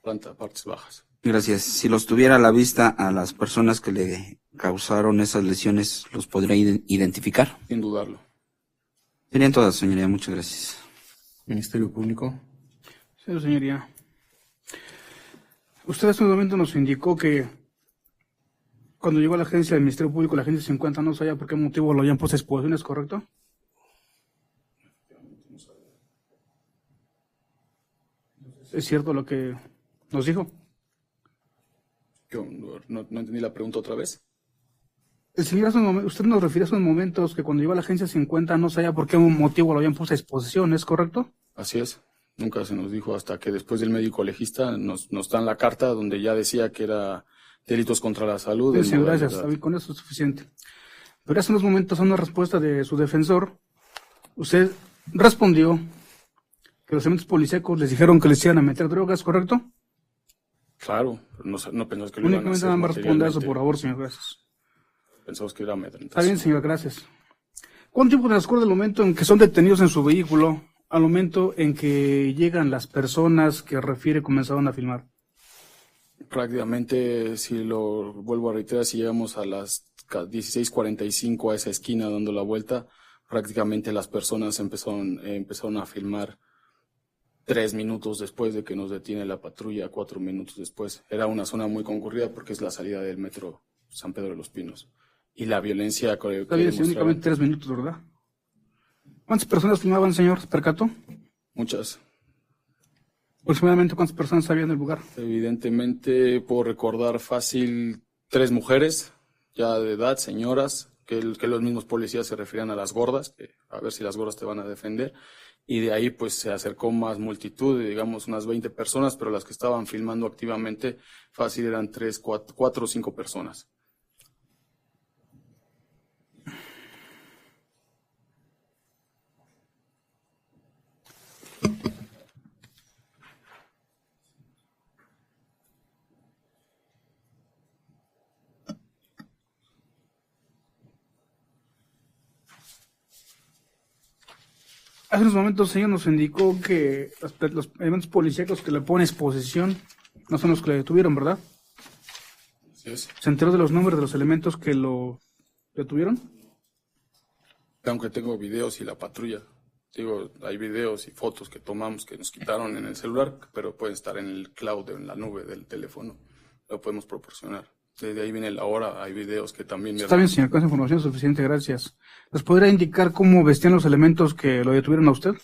partes bajas. Gracias. Si los tuviera a la vista a las personas que le causaron esas lesiones, ¿los podría identificar? Sin dudarlo. Serían todas, señoría. Muchas gracias. Ministerio Público. Sí, señoría. Usted hace un momento nos indicó que cuando llegó a la agencia del Ministerio Público, la agencia 50 no sabía por qué motivo lo habían puesto a exposición, ¿es correcto? ¿Es cierto lo que nos dijo? Yo no entendí la pregunta otra vez. El señor, usted nos refirió hace unos momentos que cuando llegó a la agencia 50 no sabía por qué motivo lo habían puesto a exposición, ¿es correcto? Así es. Nunca se nos dijo hasta que después del médico legista nos dan la carta donde ya decía que era delitos contra la salud. Sí, señor, gracias. Con eso es suficiente. Pero hace unos momentos, a una respuesta de su defensor, usted respondió que los elementos policíacos les dijeron que les iban a meter drogas, ¿correcto? Claro, pero no pensamos que lo iban a Únicamente hacer nada más responder eso, materialmente. por favor, señor, gracias. Pensamos que era amedrentación. Está bien, señor, gracias. ¿Cuánto tiempo transcurre del momento en que son detenidos en su vehículo al momento en que llegan las personas que refiere comenzaron a filmar? Prácticamente, si lo vuelvo a reiterar, si llegamos a las 16:45 a esa esquina dando la vuelta, prácticamente las personas empezaron a filmar 3 minutos después de que nos detiene la patrulla, 4 minutos después. Era una zona muy concurrida porque es la salida del metro San Pedro de los Pinos. Y la violencia que Está bien, sí, demostraron, únicamente 3 minutos, ¿verdad? ¿Cuántas personas filmaban, señor? ¿Se percató? muchas. Aproximadamente, ¿cuántas personas había en el lugar? Evidentemente, puedo recordar fácil 3 mujeres, ya de edad, señoras, que los mismos policías se referían a las gordas, que a ver si las gordas te van a defender. Y de ahí pues se acercó más multitud, digamos unas 20 personas, pero las que estaban filmando activamente fácil eran 4 o 5 personas. Hace unos momentos, señor, nos indicó que los elementos policíacos que le ponen exposición no son los que le detuvieron, ¿verdad? Así es. ¿Se enteró de los nombres de los elementos que lo detuvieron? Aunque tengo videos y la patrulla, digo, hay videos y fotos que tomamos que nos quitaron en el celular, pero pueden estar en el cloud, en la nube del teléfono, lo podemos proporcionar. Desde ahí viene la hora, hay videos que también... Está bien, señor, con esa información es suficiente, gracias. ¿Les podría indicar cómo vestían los elementos que lo detuvieron a usted?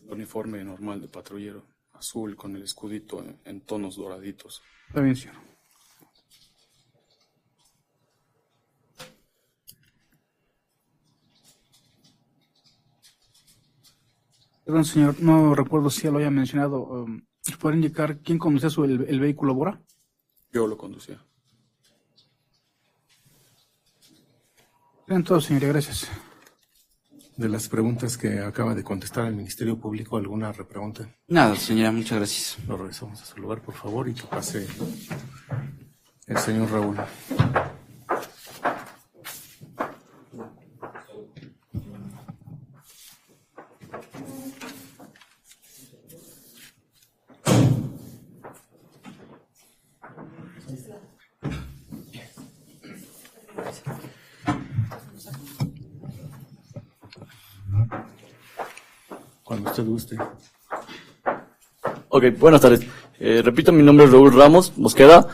El uniforme normal de patrullero, azul con el escudito en tonos doraditos. Está bien, señor. Perdón, señor, no recuerdo si ya lo había mencionado. ¿Les podría indicar quién conducía el vehículo Bora? Yo lo conducía. Bien, todo, señoría, gracias. De las preguntas que acaba de contestar el Ministerio Público, ¿alguna repregunta? Nada, señora, muchas gracias. Lo regresamos a su lugar, por favor, y que pase el señor Raúl. Cuando usted guste. Ok, buenas tardes. Repito, mi nombre es Raúl Ramos Mosqueda.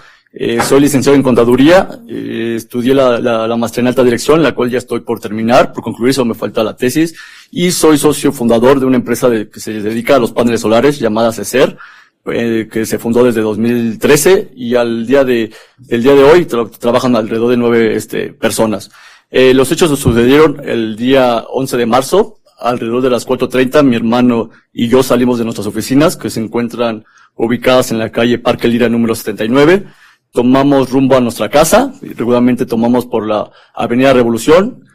Soy licenciado en Contaduría. Estudié la maestría en alta dirección, la cual ya estoy por terminar, por concluir, solo me falta la tesis. Y soy socio fundador de una empresa que se dedica a los paneles solares llamada CECER, que se fundó desde 2013 y del día de hoy trabajan alrededor de 9 personas. Los hechos sucedieron el día 11 de marzo, alrededor de las 4:30. Mi hermano y yo salimos de nuestras oficinas, que se encuentran ubicadas en la calle Parque Lira número 79. Tomamos rumbo a nuestra casa, y regularmente tomamos por la Avenida Revolución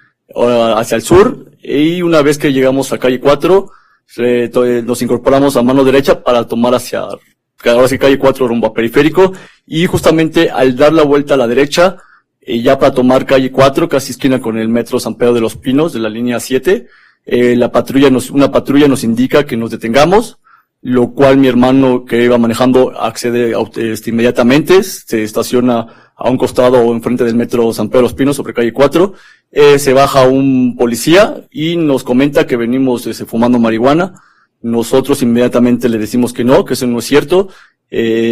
hacia el sur, y una vez que llegamos a calle 4, nos incorporamos a mano derecha para tomar ahora sí calle 4 rumbo a Periférico, y justamente al dar la vuelta a la derecha, ya para tomar calle 4, casi esquina con el metro San Pedro de los Pinos de la línea 7, una patrulla nos indica que nos detengamos, lo cual mi hermano que iba manejando accede inmediatamente, se estaciona a un costado o enfrente del metro San Pedro de los Pinos sobre calle 4, se baja un policía y nos comenta que venimos fumando marihuana. Nosotros inmediatamente le decimos que no, que eso no es cierto.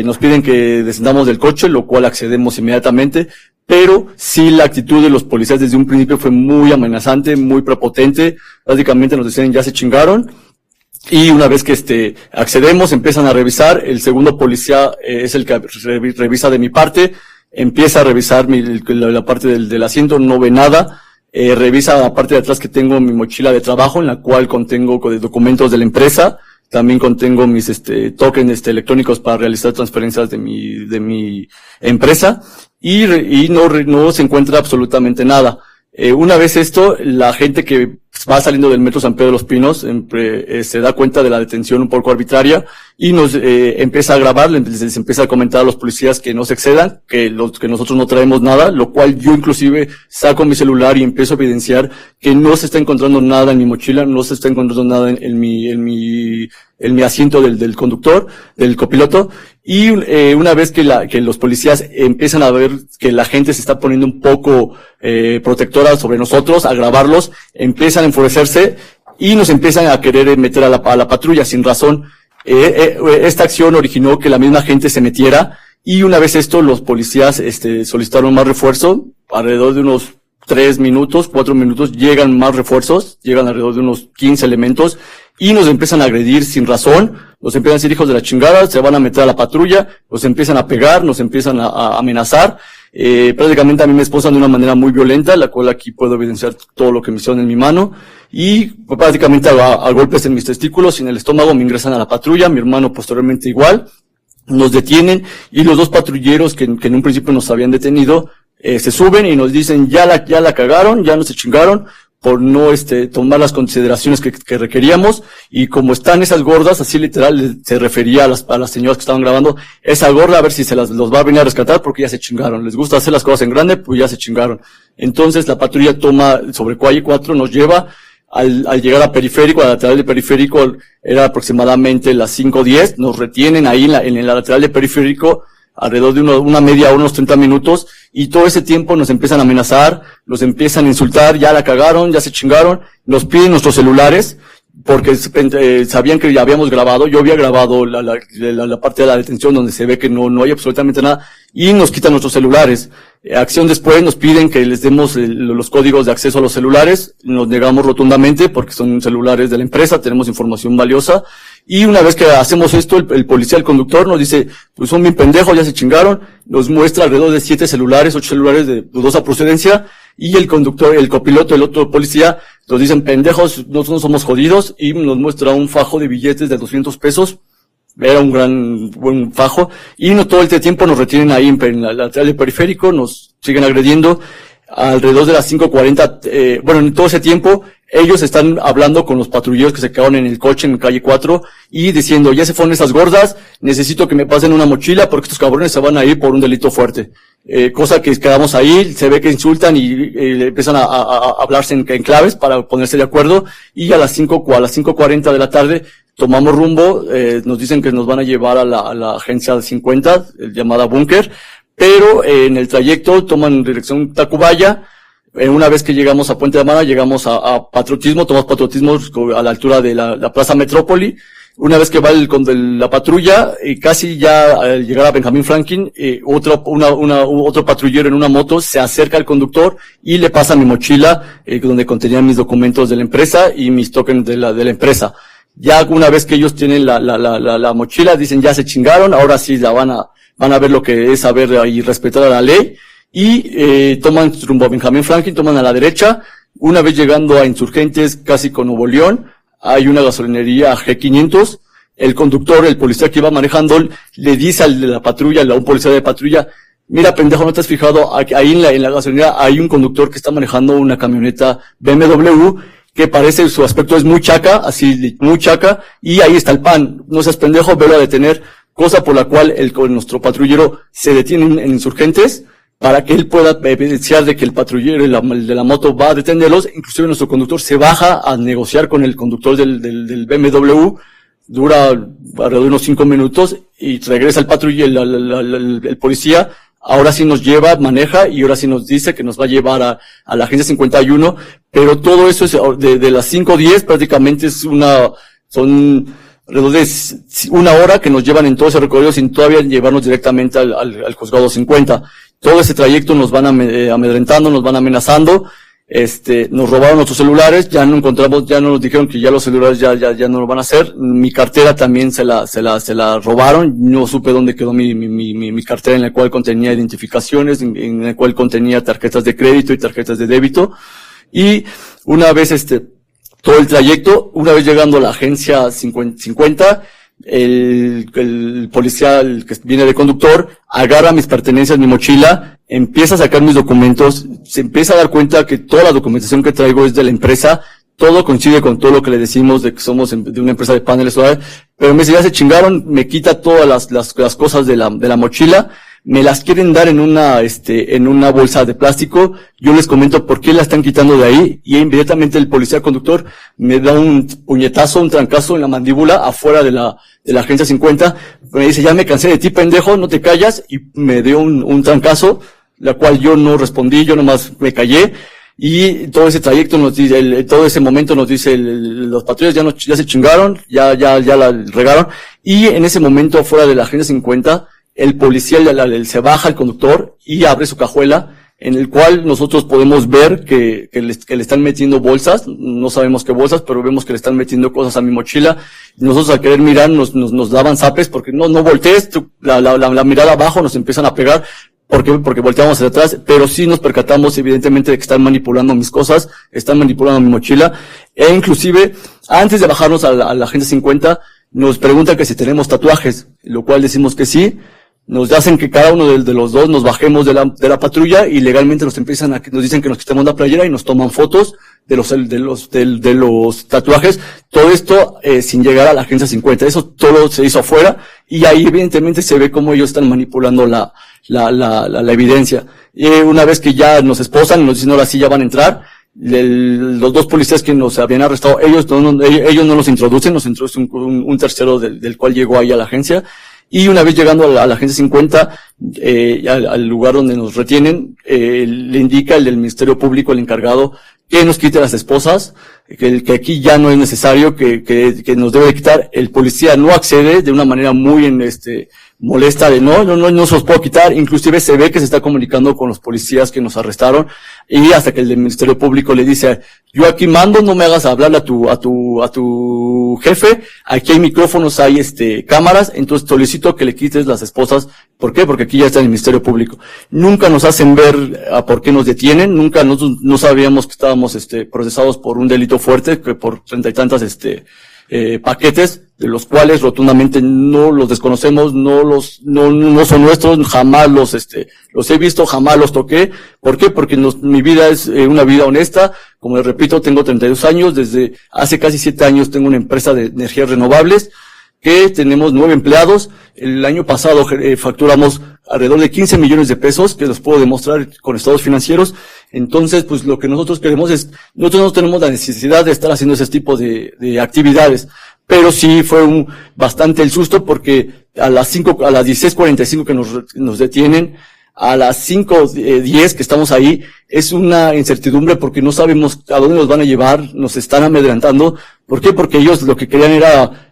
Nos piden que descendamos del coche, lo cual accedemos inmediatamente, pero sí la actitud de los policías desde un principio fue muy amenazante, muy prepotente. Básicamente nos decían ya se chingaron. Y una vez que accedemos, empiezan a revisar. El segundo policía es el que revisa de mi parte, empieza a revisar la parte del asiento, no ve nada. Revisa la parte de atrás que tengo mi mochila de trabajo, en la cual contengo documentos de la empresa. También contengo mis tokens electrónicos para realizar transferencias de mi empresa. Y no se encuentra absolutamente nada. Una vez esto, la gente que va saliendo del metro San Pedro de los Pinos se da cuenta de la detención un poco arbitraria y nos empieza a grabar, les empieza a comentar a los policías que no se excedan, que nosotros no traemos nada, lo cual yo inclusive saco mi celular y empiezo a evidenciar que no se está encontrando nada en mi mochila, no se está encontrando nada en mi asiento del conductor, del copiloto. Y una vez que los policías empiezan a ver que la gente se está poniendo un poco protectora sobre nosotros, a grabarlos, empiezan a enfurecerse y nos empiezan a querer meter a la patrulla sin razón. Esta acción originó que la misma gente se metiera, y una vez esto, los policías solicitaron más refuerzo. Alrededor de unos 4 minutos, llegan más refuerzos, llegan alrededor de unos 15 elementos, y nos empiezan a agredir sin razón, nos empiezan a decir hijos de la chingada, se van a meter a la patrulla, nos empiezan a pegar, nos empiezan a amenazar. Prácticamente a mí me esposan de una manera muy violenta, la cual aquí puedo evidenciar todo lo que me hicieron en mi mano, y prácticamente a golpes en mis testículos y en el estómago me ingresan a la patrulla. Mi hermano posteriormente igual, nos detienen, y los dos patrulleros que en un principio nos habían detenido, se suben y nos dicen ya la cagaron, ya no se chingaron, por no tomar las consideraciones que requeríamos, y como están esas gordas, así literal se refería a las señoras que estaban grabando, esa gorda a ver si los va a venir a rescatar porque ya se chingaron, les gusta hacer las cosas en grande, pues ya se chingaron. Entonces la patrulla toma sobre calle 4, nos lleva al llegar a Periférico, a la lateral de Periférico, era aproximadamente las 5:10, nos retienen ahí en la lateral de Periférico alrededor de unos 30 minutos, y todo ese tiempo nos empiezan a amenazar, nos empiezan a insultar, ya la cagaron, ya se chingaron, nos piden nuestros celulares, porque sabían que ya habíamos grabado, yo había grabado la parte de la detención donde se ve que no hay absolutamente nada, y nos quitan nuestros celulares. Acción después nos piden que les demos los códigos de acceso a los celulares, nos negamos rotundamente porque son celulares de la empresa, tenemos información valiosa, y una vez que hacemos esto, el policía, el conductor nos dice, pues son bien pendejos, ya se chingaron, nos muestra alrededor de 8 celulares de dudosa procedencia, y el conductor, el copiloto, el otro policía, nos dicen pendejos, nosotros no somos jodidos, y nos muestra un fajo de billetes de 200 pesos, era un buen fajo, y no todo este tiempo nos retienen ahí en la lateral del Periférico, nos siguen agrediendo. Alrededor de las 5:40, en todo ese tiempo, ellos están hablando con los patrulleros que se quedaron en el coche en calle 4 y diciendo, ya se fueron esas gordas, necesito que me pasen una mochila porque estos cabrones se van a ir por un delito fuerte. Cosa que quedamos ahí, se ve que insultan y empiezan a hablarse en claves para ponerse de acuerdo, y a las 5:40 de la tarde tomamos rumbo, nos dicen que nos van a llevar a la agencia 50, llamada Búnker, pero en el trayecto toman dirección Tacubaya, Una vez que llegamos a Puente de Amara, llegamos a Patriotismo, tomamos Patriotismo a la altura de la Plaza Metrópoli. Una vez que va la patrulla, casi ya al llegar a Benjamín Franklin, otro patrullero en una moto se acerca al conductor y le pasa mi mochila, donde contenían mis documentos de la empresa y mis tokens de la empresa. Ya una vez que ellos tienen la mochila, dicen ya se chingaron, ahora sí la van a ver lo que es saber y respetar a la ley, y toman rumbo a Benjamín Franklin, toman a la derecha. Una vez llegando a Insurgentes, casi con Nuevo León, hay una gasolinería G500, el conductor, el policía que iba manejando, le dice al de la patrulla, a un policía de patrulla, mira pendejo, ¿no te has fijado? Ahí en la gasolinería hay un conductor que está manejando una camioneta BMW, que parece, su aspecto es muy chaca, así, muy chaca, y ahí está el pan, no seas pendejo, velo a detener, cosa por la cual nuestro patrullero se detiene en Insurgentes, para que él pueda evidenciar de que el patrullero el de la moto va a detenerlos. Inclusive nuestro conductor se baja a negociar con el conductor del BMW, dura alrededor de unos 5 minutos, y regresa el patrullero, el policía, ahora sí nos lleva, maneja, y ahora sí nos dice que nos va a llevar a la agencia 51, pero todo eso es de las 5:10 prácticamente son alrededor de 1 hora que nos llevan en todo ese recorrido sin todavía llevarnos directamente al juzgado 50. Todo ese trayecto nos van amedrentando, nos van amenazando, nos robaron nuestros celulares, ya no encontramos, ya no nos dijeron que ya los celulares ya no lo van a hacer. Mi cartera también se la robaron, no supe dónde quedó mi cartera, en la cual contenía identificaciones, en la cual contenía tarjetas de crédito y tarjetas de débito. Y una vez todo el trayecto, una vez llegando a la agencia 50, el policía, el que viene de conductor, agarra mis pertenencias, mi mochila, empieza a sacar mis documentos, se empieza a dar cuenta que toda la documentación que traigo es de la empresa, todo coincide con todo lo que le decimos de que somos de una empresa de paneles solares, pero me dice, ya se chingaron, me quita todas las cosas de la mochila, me las quieren dar en una bolsa de plástico. Yo les comento por qué la están quitando de ahí, y inmediatamente el policía conductor me da un puñetazo, un trancazo en la mandíbula afuera de la agencia 50. Me dice, ya me cansé de ti, pendejo, no te callas, y me dio un trancazo, la cual yo no respondí, yo nomás me callé. Y todo ese trayecto todo ese momento nos dice, los patrullas ya se chingaron, ya la regaron. Y en ese momento, afuera de la agencia 50, el policía se baja al conductor y abre su cajuela, en el cual nosotros podemos ver que le están metiendo bolsas, no sabemos qué bolsas, pero vemos que le están metiendo cosas a mi mochila. Nosotros al querer mirar nos daban zapes, porque no voltees, la mirada abajo, nos empiezan a pegar, porque volteamos hacia atrás, pero sí nos percatamos evidentemente de que están manipulando mis cosas, están manipulando mi mochila, e inclusive, antes de bajarnos a la agencia 50, nos preguntan que si tenemos tatuajes, lo cual decimos que sí. Nos hacen que cada uno de los dos nos bajemos de la patrulla, y legalmente nos dicen que nos quitemos la playera y nos toman fotos de los tatuajes. Todo esto, sin llegar a la agencia 50. Eso todo se hizo afuera, y ahí evidentemente se ve cómo ellos están manipulando la evidencia. Y una vez que ya nos esposan y nos dicen ahora sí ya van a entrar, los dos policías que nos habían arrestado, ellos no nos introducen un tercero del cual llegó ahí a la agencia. Y una vez llegando a la agencia 50, al lugar donde nos retienen, le indica el del Ministerio Público, el encargado, que nos quite las esposas, que aquí ya no es necesario, que nos debe de quitar. El policía no accede de una manera muy molesta de no se los puedo quitar. Inclusive se ve que se está comunicando con los policías que nos arrestaron, y hasta que el del Ministerio Público le dice, yo aquí mando, no me hagas hablarle a tu jefe, aquí hay micrófonos, hay cámaras, entonces solicito que le quites las esposas. ¿Por qué? Porque aquí ya está el Ministerio Público. Nunca nos hacen ver a por qué nos detienen, nunca no sabíamos que estábamos procesados por un delito fuerte, que por 30 y tantas paquetes, de los cuales rotundamente no los desconocemos, no son nuestros, jamás los he visto, jamás los toqué. ¿Por qué? Porque mi vida es una vida honesta. Como les repito, tengo 32 años, desde hace casi 7 años tengo una empresa de energías renovables, que tenemos 9 empleados. El año pasado facturamos alrededor de 15 millones de pesos, que los puedo demostrar con estados financieros. Entonces, pues lo que nosotros queremos nosotros no tenemos la necesidad de estar haciendo ese tipo de actividades, pero sí fue bastante el susto, porque a las 16:45 que nos detienen, a las 5:10 que estamos ahí, es una incertidumbre porque no sabemos a dónde nos van a llevar, nos están amedrentando. ¿Por qué? Porque ellos lo que querían era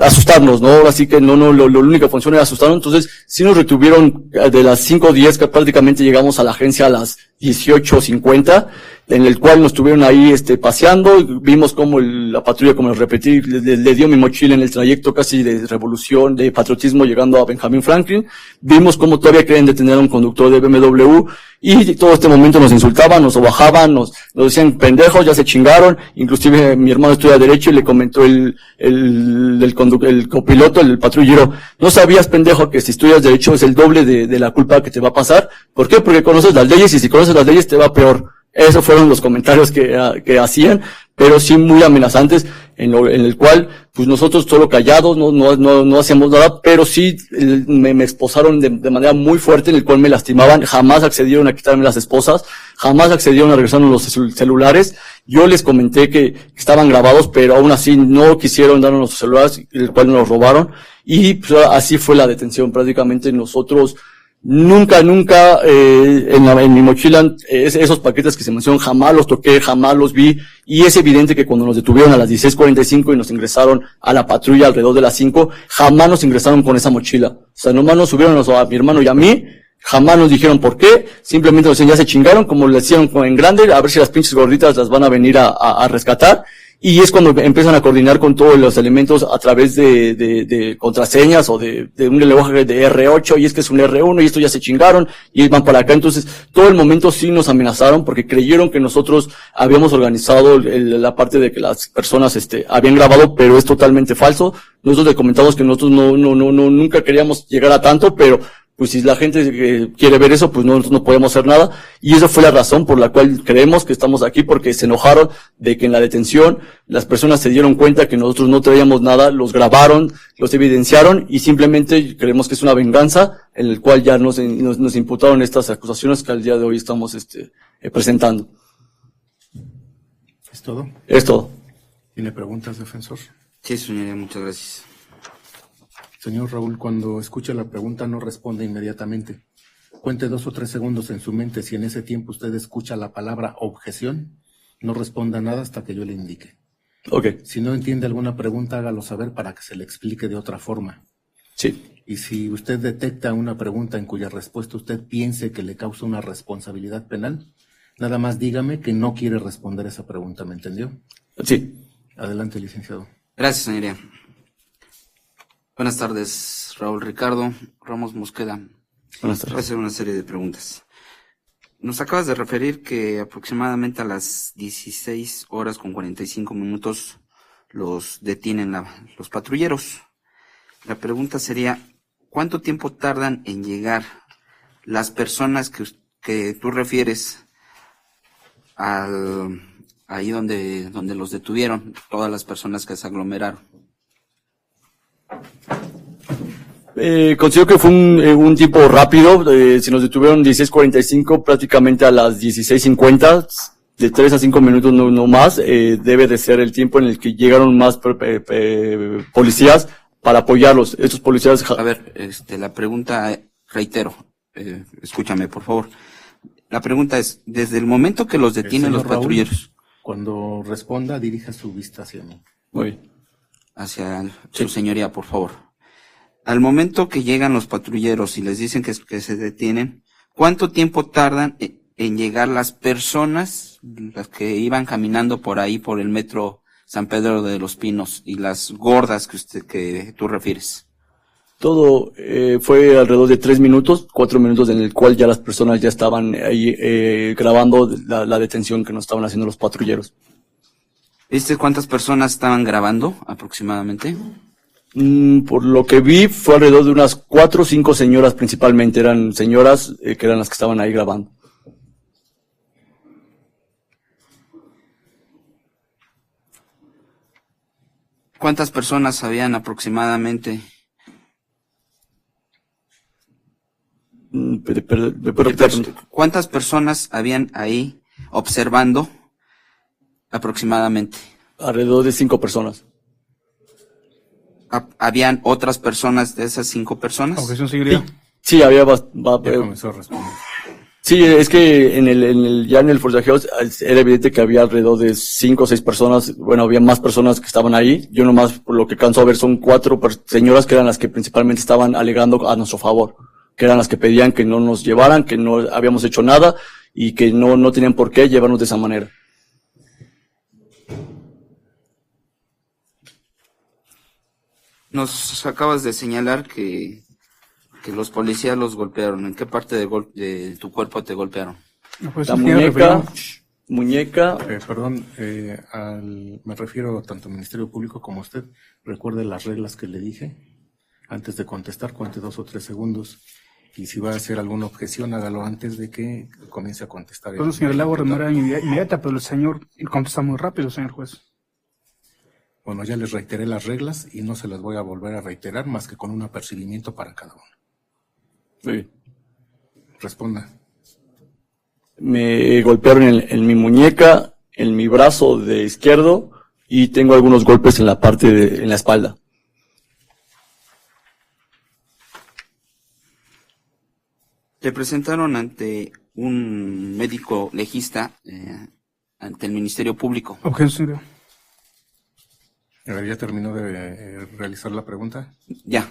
asustarnos, ¿no? Así que la única función era asustarnos. Entonces, sí nos retuvieron de las 5:10, que prácticamente llegamos a la agencia a las 18:50, en el cual nos estuvieron ahí paseando. Vimos cómo la patrulla, como les repetí, le dio mi mochila en el trayecto casi de revolución, de patriotismo, llegando a Benjamin Franklin. Vimos cómo todavía querían detener a un conductor de BMW, y todo este momento nos insultaban, nos bajaban, nos decían pendejos, ya se chingaron. Inclusive mi hermano estudia derecho y le comentó el copiloto, el patrullero: no sabías, pendejo, que si estudias derecho es el doble de la culpa que te va a pasar. ¿Por qué? Porque conoces las leyes, y si conoces las leyes te va peor. Esos fueron los comentarios que hacían, pero sí muy amenazantes, en el cual, pues nosotros solo callados, no hacíamos nada, pero sí me esposaron de manera muy fuerte, en el cual me lastimaban. Jamás accedieron a quitarme las esposas, jamás accedieron a regresarnos los celulares. Yo les comenté que estaban grabados, pero aún así no quisieron darnos los celulares, el cual nos robaron, y pues así fue la detención. Prácticamente nosotros nunca, en mi mochila, esos paquetes que se mencionan, jamás los toqué, jamás los vi, y es evidente que cuando nos detuvieron a las 16:45 y nos ingresaron a la patrulla alrededor de las 5, jamás nos ingresaron con esa mochila. O sea, nomás nos subieron a mi hermano y a mí, jamás nos dijeron por qué, simplemente nos decían: ya se chingaron, como le decían en grande, a ver si las pinches gorditas las van a venir a rescatar. Y es cuando empiezan a coordinar con todos los elementos a través de contraseñas o de un lenguaje de R8, y es que es un R1, y esto ya se chingaron, y van para acá. Entonces, todo el momento sí nos amenazaron porque creyeron que nosotros habíamos organizado la parte de que las personas habían grabado, pero es totalmente falso. Nosotros le comentamos que nosotros nunca queríamos llegar a tanto, pero pues si la gente quiere ver eso, pues nosotros no podemos hacer nada. Y esa fue la razón por la cual creemos que estamos aquí, porque se enojaron de que en la detención las personas se dieron cuenta que nosotros no traíamos nada, los grabaron, los evidenciaron, y simplemente creemos que es una venganza, en el cual ya nos imputaron estas acusaciones que al día de hoy estamos presentando. ¿Es todo? Es todo. ¿Tiene preguntas, defensor? Sí, señoría, muchas gracias. Señor Raúl, cuando escucha la pregunta no responde inmediatamente. Cuente 2 o 3 segundos en su mente. Si en ese tiempo usted escucha la palabra objeción, no responda nada hasta que yo le indique. Ok. Si no entiende alguna pregunta, hágalo saber para que se le explique de otra forma. Sí. Y si usted detecta una pregunta en cuya respuesta usted piense que le causa una responsabilidad penal, nada más dígame que no quiere responder esa pregunta, ¿me entendió? Sí. Adelante, licenciado. Gracias, señoría. Buenas tardes, Raúl Ricardo Ramos Mosqueda. Buenas Voy a tardes. hacer una serie de preguntas. Nos acabas de referir que aproximadamente a las 16:45 los detienen los patrulleros. La pregunta sería: ¿cuánto tiempo tardan en llegar las personas que tú refieres ahí donde los detuvieron, todas las personas que se aglomeraron? Considero que fue un tiempo rápido. Si nos detuvieron 16:45, prácticamente a las 16:50, de 3 a 5 minutos no más, debe de ser el tiempo en el que llegaron más policías para apoyarlos. Estos policías... A ver, la pregunta, reitero, escúchame por favor. La pregunta es: desde el momento que los detienen los Señor Raúl, patrulleros, cuando responda, dirija su vista hacia mí. Muy bien. hacia su señoría, por favor. Al momento que llegan los patrulleros y les dicen que se detienen, ¿cuánto tiempo tardan en llegar las personas, las que iban caminando por ahí, por el metro San Pedro de los Pinos, y las gordas que tú refieres? Todo fue alrededor de 3 minutos, 4 minutos, en el cual ya las personas ya estaban ahí grabando la detención que nos estaban haciendo los patrulleros. ¿Viste cuántas personas estaban grabando aproximadamente? Por lo que vi, fue alrededor de unas 4 o 5 señoras principalmente. Eran señoras que eran las que estaban ahí grabando. ¿Cuántas personas habían aproximadamente? ¿Cuántas personas habían ahí observando aproximadamente? Alrededor de 5 personas. ¿Habían otras personas de esas 5 personas? Objeción, señoría. Sí, había Ya comenzó a responder. sí, es que ya en el forcejeo era evidente que había alrededor de 5 o 6 personas, bueno, había más personas que estaban ahí. Yo nomás, por lo que canso a ver, son 4 señoras que eran las que principalmente estaban alegando a nuestro favor, que eran las que pedían que no nos llevaran, que no habíamos hecho nada y que no tenían por qué llevarnos de esa manera. Nos acabas de señalar que los policías los golpearon. ¿En qué parte de tu cuerpo te golpearon? Pues, La sí, muñeca, Perdón, me refiero tanto al Ministerio Público como a usted. Recuerde las reglas que le dije. Antes de contestar, cuente 2 o 3 segundos. Y si va a hacer alguna objeción, hágalo antes de que comience a contestar. Bueno, señor, le hago remera inmediata, pero el señor contesta muy rápido, señor juez. Bueno, ya les reiteré las reglas y no se las voy a volver a reiterar más que con un apercibimiento para cada uno. sí, Responda. me golpearon en mi muñeca, en mi brazo de izquierdo y tengo algunos golpes en la parte en la espalda. Te presentaron ante un médico legista, ante el Ministerio Público. Objeción, señor. A ver, ¿ya terminó de realizar la pregunta? Ya.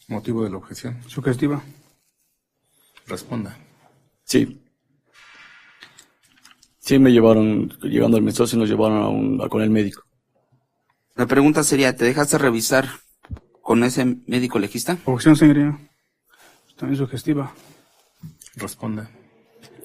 ¿Motivo de la objeción? Sugestiva. Responda. Sí. Sí, me llevaron, llegando al mensaje, sí nos llevaron con el médico. La pregunta sería, ¿te dejaste revisar con ese médico legista? Objeción, señoría. También sugestiva. Responda.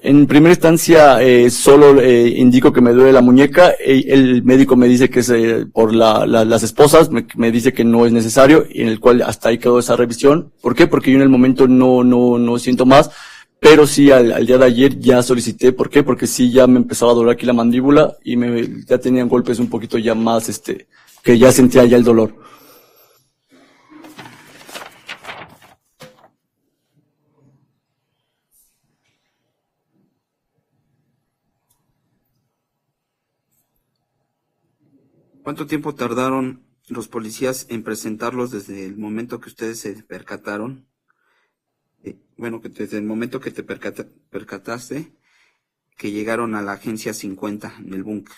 En primera instancia, solo indico que me duele la muñeca. El médico me dice que es por las esposas, me dice que no es necesario, y en el cual hasta ahí quedó esa revisión. ¿Por qué? Porque yo en el momento no siento más, pero sí al día de ayer ya solicité. ¿Por qué? Porque sí ya me empezaba a doler aquí la mandíbula y ya tenían golpes un poquito ya más, que ya sentía ya el dolor. ¿Cuánto tiempo tardaron los policías en presentarlos desde el momento que ustedes se percataron? Desde el momento que te percataste, que llegaron a la agencia 50 en el búnker.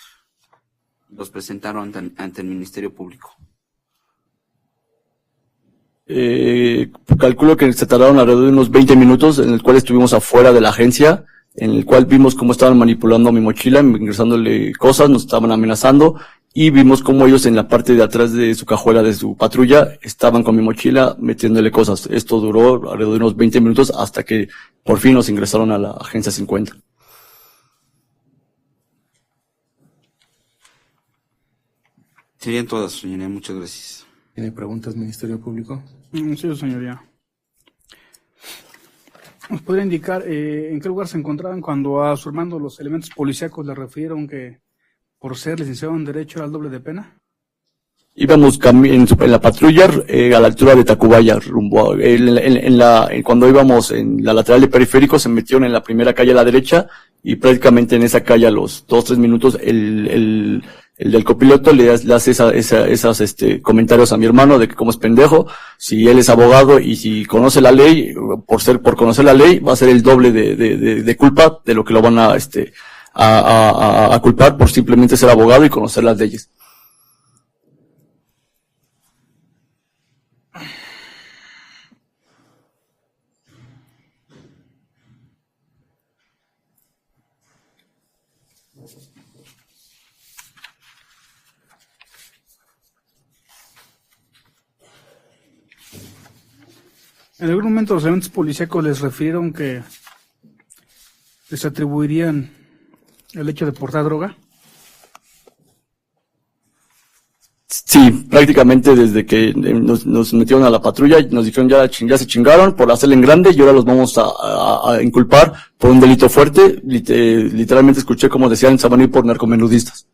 Los presentaron ante el Ministerio Público. Calculo que se tardaron alrededor de unos 20 minutos, en el cual estuvimos afuera de la agencia, en el cual vimos cómo estaban manipulando mi mochila, ingresándole cosas, nos estaban amenazando, y vimos cómo ellos en la parte de atrás de su cajuela de su patrulla estaban con mi mochila metiéndole cosas. Esto duró alrededor de unos 20 minutos hasta que por fin nos ingresaron a la agencia 50. Serían todas, señoría. Muchas gracias. ¿Tiene preguntas, Ministerio Público? Sí, señoría. ¿Nos podría indicar en qué lugar se encontraban cuando a su hermano los elementos policíacos le refirieron que por ser licenciado en Derecho era el doble de pena? Íbamos en la patrulla a la altura de Tacubaya, rumbo cuando íbamos en la lateral de Periférico, se metieron en la primera calle a la derecha y prácticamente en esa calle a los 2-3 minutos el del copiloto le hace esas comentarios a mi hermano de que como es pendejo, si él es abogado y si conoce la ley, por conocer la ley va a ser el doble de culpa de lo que lo van a culpar por simplemente ser abogado y conocer las leyes. En algún momento los elementos policíacos les refirieron que les atribuirían el hecho de portar droga. Sí, prácticamente desde que nos metieron a la patrulla nos dijeron ya se chingaron por hacerle en grande y ahora los vamos a inculpar por un delito fuerte. Literalmente escuché como decían, se van a ir por narcomenudistas.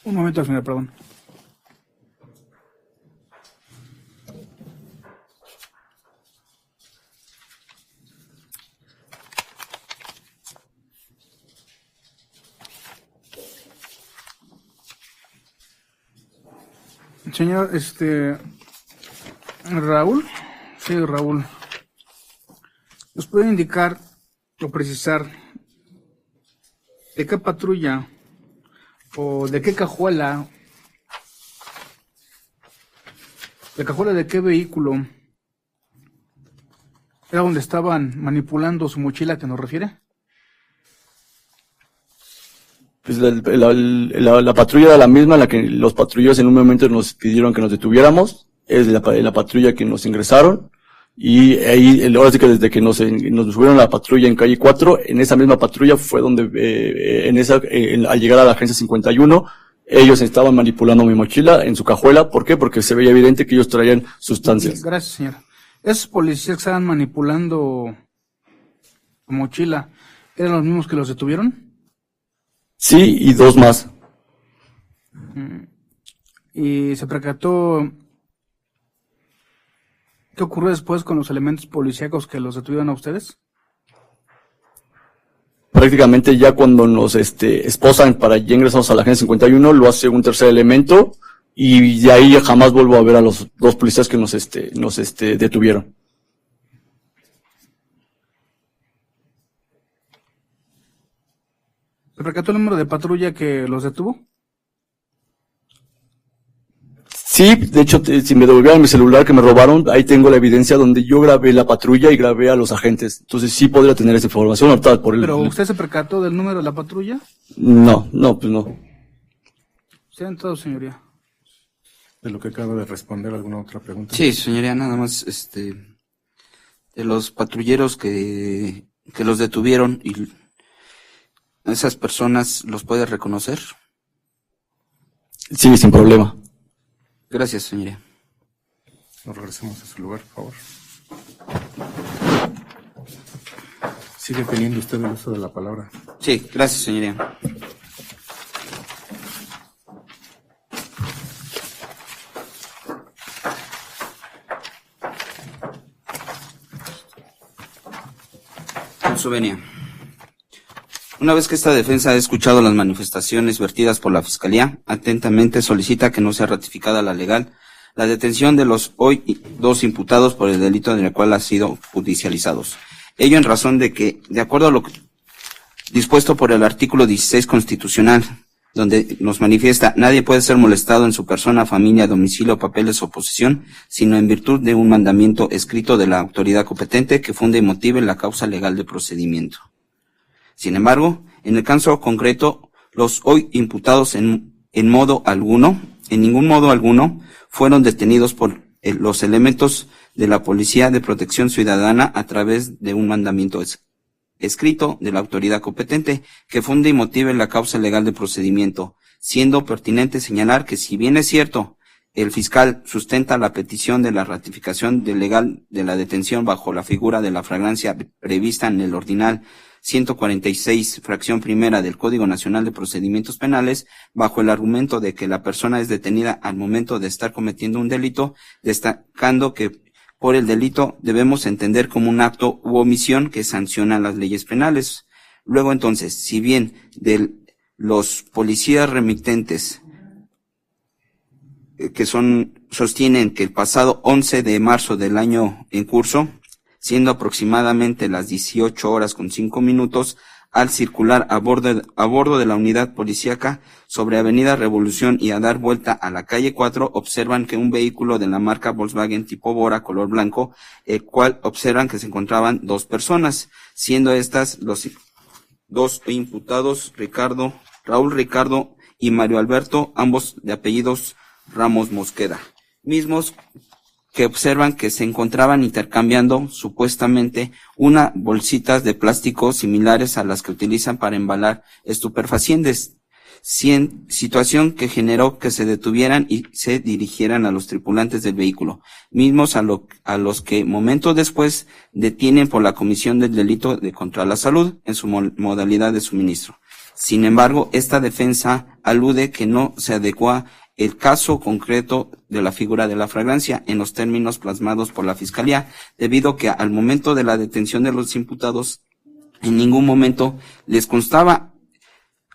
Un momento, señor, perdón. Señor, Raúl. Sí, Raúl. ¿Nos puede indicar o precisar de qué patrulla o de qué cajuela, de qué vehículo era donde estaban manipulando su mochila, que nos refiere? Pues la patrulla era la misma en la que los patrulleros en un momento nos pidieron que nos detuviéramos. Es la patrulla que nos ingresaron. Y ahí, ahora sí que desde que nos subieron a la patrulla en calle 4, en esa misma patrulla fue donde, al llegar a la agencia 51, ellos estaban manipulando mi mochila en su cajuela. ¿Por qué? Porque se veía evidente que ellos traían sustancias. Gracias, señor. Esos policías que estaban manipulando su mochila, ¿eran los mismos que los detuvieron? Sí, y dos más. Y se percató qué ocurrió después con los elementos policíacos que los detuvieron a ustedes. Prácticamente ya cuando nos esposan para ya ingresamos a la agencia 51, lo hace un tercer elemento, y de ahí jamás vuelvo a ver a los dos policías que nos detuvieron. ¿Se percató el número de patrulla que los detuvo? Sí, de hecho, si me devolvieran mi celular que me robaron, ahí tengo la evidencia donde yo grabé la patrulla y grabé a los agentes. Entonces sí podría tener esa información. Ahorita por ¿Pero usted se percató del número de la patrulla? No, pues no. Sean todos, señoría. De lo que acaba de responder, ¿alguna otra pregunta? Sí, señoría, nada más, de los patrulleros que los detuvieron, y esas personas, ¿los puede reconocer? Sí, sin problema. Gracias, señoría. Nos regresemos a su lugar, por favor. Sigue teniendo usted el uso de la palabra. Sí, gracias, señoría. Con su venia. Una vez que esta defensa ha escuchado las manifestaciones vertidas por la Fiscalía, atentamente solicita que no sea ratificada la legal la detención de los hoy dos imputados por el delito en el cual han sido judicializados. Ello en razón de que, de acuerdo a lo dispuesto por el artículo 16 constitucional, donde nos manifiesta: nadie puede ser molestado en su persona, familia, domicilio, papeles o posesión, sino en virtud de un mandamiento escrito de la autoridad competente que funde y motive la causa legal de procedimiento. Sin embargo, en el caso concreto, los hoy imputados en ningún modo alguno, fueron detenidos por los elementos de la Policía de Protección Ciudadana a través de un mandamiento escrito de la autoridad competente que funde y motive la causa legal de procedimiento, siendo pertinente señalar que, si bien es cierto, el fiscal sustenta la petición de la ratificación de legal de la detención bajo la figura de la flagrancia prevista en el ordinal 146, fracción primera del Código Nacional de Procedimientos Penales, bajo el argumento de que la persona es detenida al momento de estar cometiendo un delito, destacando que por el delito debemos entender como un acto u omisión que sanciona las leyes penales. Luego, entonces, si bien de los policías remitentes sostienen que el pasado 11 de marzo del año en curso, siendo aproximadamente las 18:05, al circular a bordo de la unidad policíaca sobre Avenida Revolución y a dar vuelta a la calle 4, observan que un vehículo de la marca Volkswagen tipo Bora color blanco, el cual observan que se encontraban dos personas, siendo estas los dos imputados, Raúl Ricardo y Mario Alberto, ambos de apellidos Ramos Mosqueda, mismos que observan que se encontraban intercambiando supuestamente unas bolsitas de plástico similares a las que utilizan para embalar estupefacientes, situación que generó que se detuvieran y se dirigieran a los tripulantes del vehículo, mismos a los que momentos después detienen por la comisión del delito de contra la salud en su modalidad de suministro, Sin embargo, esta defensa alude que no se adecua el caso concreto de la figura de la flagrancia en los términos plasmados por la Fiscalía, debido que al momento de la detención de los imputados, en ningún momento les constaba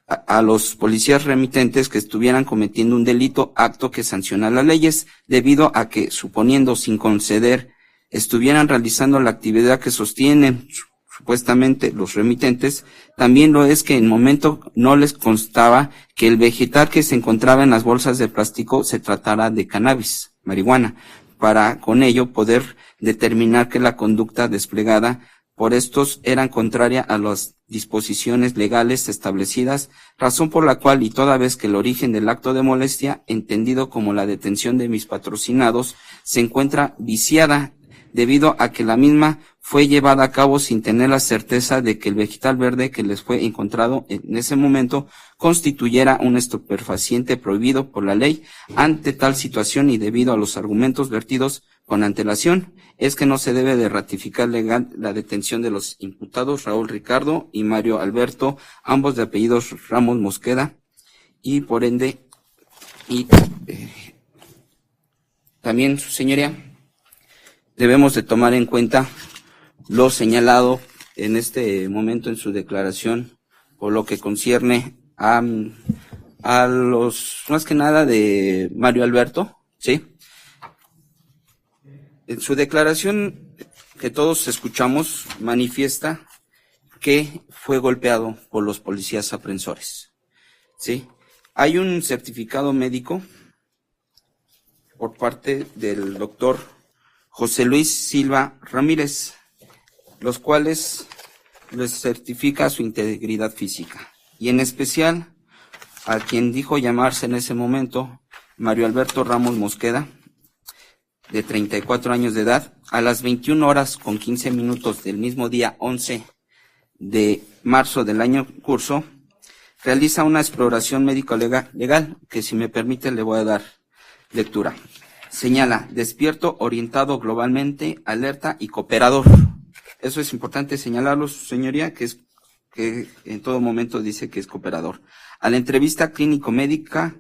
a los policías remitentes que estuvieran cometiendo un delito, acto que sanciona las leyes, debido a que, suponiendo sin conceder, estuvieran realizando la actividad que sostienen supuestamente los remitentes, también lo es que en momento no les constaba que el vegetal que se encontraba en las bolsas de plástico se tratara de cannabis, marihuana, para con ello poder determinar que la conducta desplegada por estos eran contraria a las disposiciones legales establecidas, razón por la cual y toda vez que el origen del acto de molestia, entendido como la detención de mis patrocinados, se encuentra viciada, debido a que la misma fue llevada a cabo sin tener la certeza de que el vegetal verde que les fue encontrado en ese momento constituyera un estupefaciente prohibido por la ley. Ante tal situación y debido a los argumentos vertidos con antelación, es que no se debe de ratificar legal la detención de los imputados Raúl Ricardo y Mario Alberto, ambos de apellidos Ramos Mosqueda, y por ende, también, su señoría, debemos de tomar en cuenta lo señalado en este momento en su declaración por lo que concierne a los, más que nada de Mario Alberto, ¿sí? En su declaración que todos escuchamos manifiesta que fue golpeado por los policías aprensores, ¿sí? Hay un certificado médico por parte del doctor José Luis Silva Ramírez, los cuales les certifica su integridad física, y en especial a quien dijo llamarse en ese momento Mario Alberto Ramos Mosqueda, de 34 años de edad, a las 21 horas con 15 minutos del mismo día 11 de marzo del año en curso, realiza una exploración médico legal, que si me permite le voy a dar lectura. Señala, despierto, orientado globalmente, alerta y cooperador. Eso es importante señalarlo, su señoría, que en todo momento dice que es cooperador. A la entrevista clínico-médica,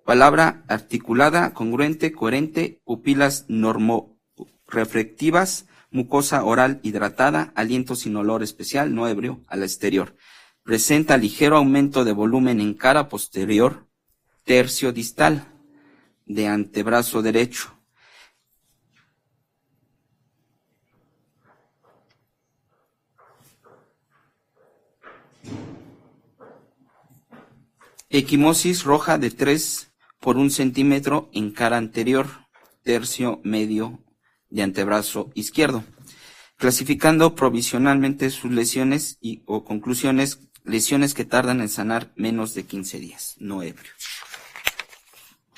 palabra articulada, congruente, coherente, pupilas normoreflectivas, mucosa oral hidratada, aliento sin olor especial, no ebrio, al exterior. Presenta ligero aumento de volumen en cara posterior, tercio distal, de antebrazo derecho. Equimosis roja de 3 por 1 centímetro en cara anterior, tercio medio de antebrazo izquierdo. Clasificando provisionalmente sus lesiones o conclusiones, lesiones que tardan en sanar menos de 15 días, no ebrio.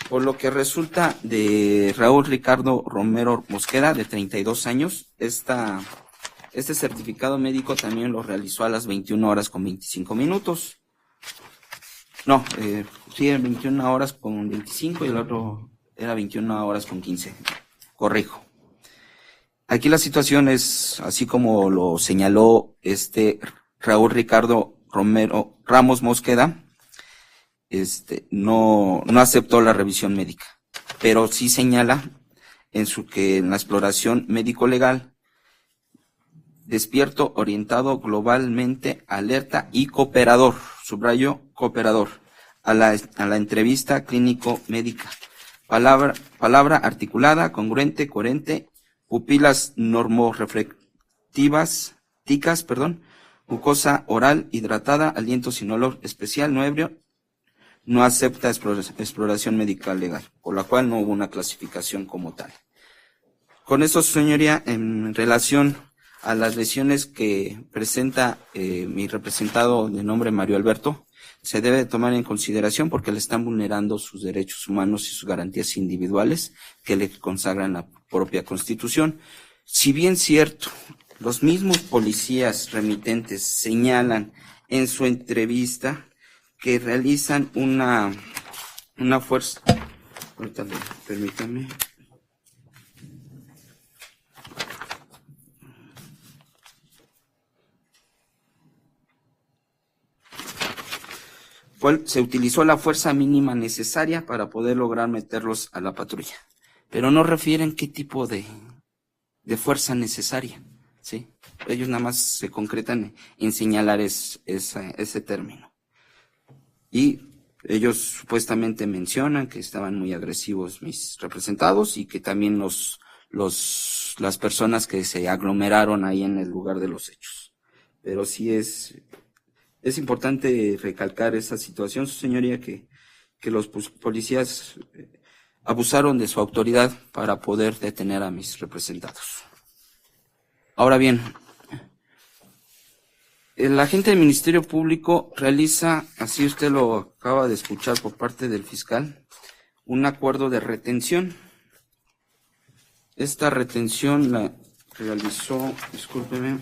Por lo que resulta de Raúl Ricardo Romero Mosqueda, de 32 años, este certificado médico también lo realizó a las 21 horas con 25 minutos. No, sí, 21 horas con 25 y el otro era 21 horas con 15. Corrijo. Aquí la situación es, así como lo señaló Raúl Ricardo Romero Ramos Mosqueda, no aceptó la revisión médica, pero sí señala en la exploración médico-legal, despierto, orientado globalmente, alerta y cooperador, subrayo cooperador, a la entrevista clínico-médica, palabra articulada, congruente, coherente, pupilas normoreflectivas, mucosa oral hidratada, aliento sin olor especial, no ebrio, no acepta exploración médica legal, por la cual no hubo una clasificación como tal. Con esto, señoría, en relación a las lesiones que presenta mi representado de nombre Mario Alberto, se debe tomar en consideración porque le están vulnerando sus derechos humanos y sus garantías individuales que le consagran la propia Constitución. Si bien cierto, los mismos policías remitentes señalan en su entrevista que realizan una fuerza. Ahorita permítame. cual se utilizó la fuerza mínima necesaria para poder lograr meterlos a la patrulla. Pero no refieren qué tipo de fuerza necesaria, ¿sí? Ellos nada más se concretan en señalar ese término. Y ellos supuestamente mencionan que estaban muy agresivos mis representados y que también las personas que se aglomeraron ahí en el lugar de los hechos. Pero sí es importante recalcar esa situación, su señoría, que los policías abusaron de su autoridad para poder detener a mis representados. Ahora bien, el agente del Ministerio Público realiza, así usted lo acaba de escuchar por parte del fiscal, un acuerdo de retención. Esta retención la realizó, discúlpeme,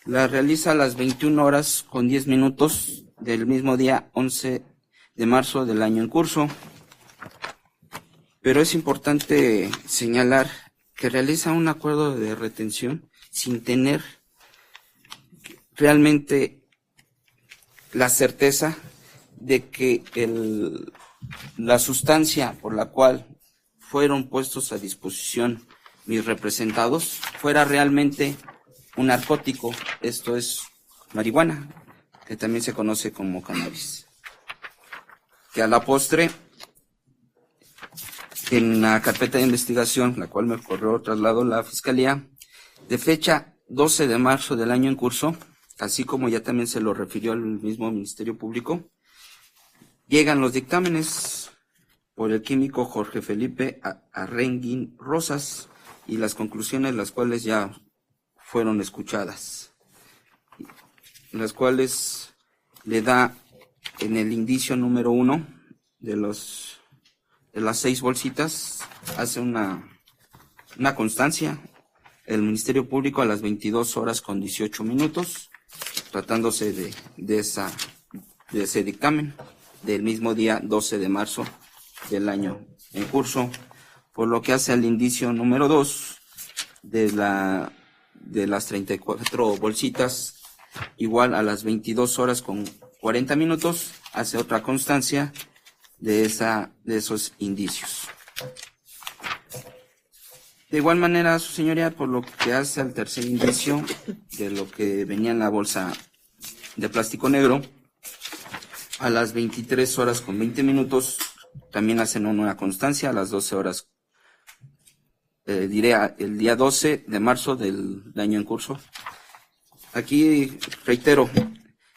la realiza a las 21:10 del mismo día 11 de marzo del año en curso. Pero es importante señalar que realiza un acuerdo de retención sin tener realmente la certeza de que la sustancia por la cual fueron puestos a disposición mis representados fuera realmente un narcótico, esto es marihuana, que también se conoce como cannabis. Que a la postre, en la carpeta de investigación, la cual me corrió traslado la Fiscalía, de fecha 12 de marzo del año en curso, así como ya también se lo refirió al mismo Ministerio Público, llegan los dictámenes por el químico Jorge Felipe Arrenguín Rosas y las conclusiones, las cuales ya fueron escuchadas, las cuales le da en el indicio número 1 de las 6 bolsitas, hace una constancia el Ministerio Público a las 22:18, tratándose de ese dictamen del mismo día 12 de marzo del año en curso, por lo que hace al indicio número 2 de las 34 bolsitas, igual a las 22:40, hace otra constancia de esos indicios. De igual manera, su señoría, por lo que hace al tercer indicio de lo que venía en la bolsa de plástico negro, a las 23:20, también hacen una constancia a las 12:00, el día 12 de marzo del año en curso. Aquí, reitero,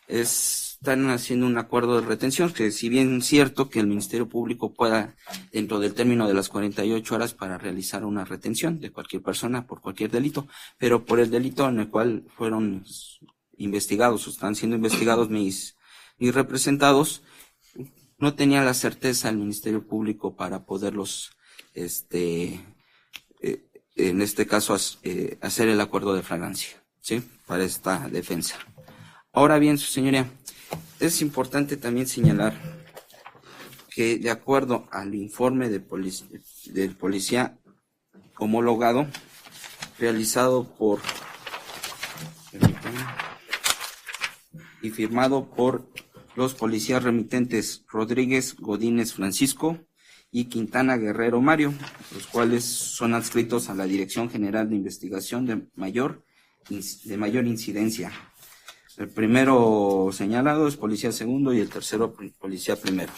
están haciendo un acuerdo de retención, que si bien es cierto que el Ministerio Público pueda, dentro del término de las 48 horas, para realizar una retención de cualquier persona por cualquier delito, pero por el delito en el cual fueron investigados o están siendo investigados mis representados, no tenía la certeza el Ministerio Público para poderlos, en este caso, hacer el acuerdo de flagrancia, ¿sí?, para esta defensa. Ahora bien, su señoría, es importante también señalar que, de acuerdo al informe del policía homologado, realizado y firmado por los policías remitentes Rodríguez Godínez Francisco y Quintana Guerrero Mario, los cuales son adscritos a la Dirección General de Investigación de mayor incidencia. El primero señalado es policía segundo y el tercero policía primero.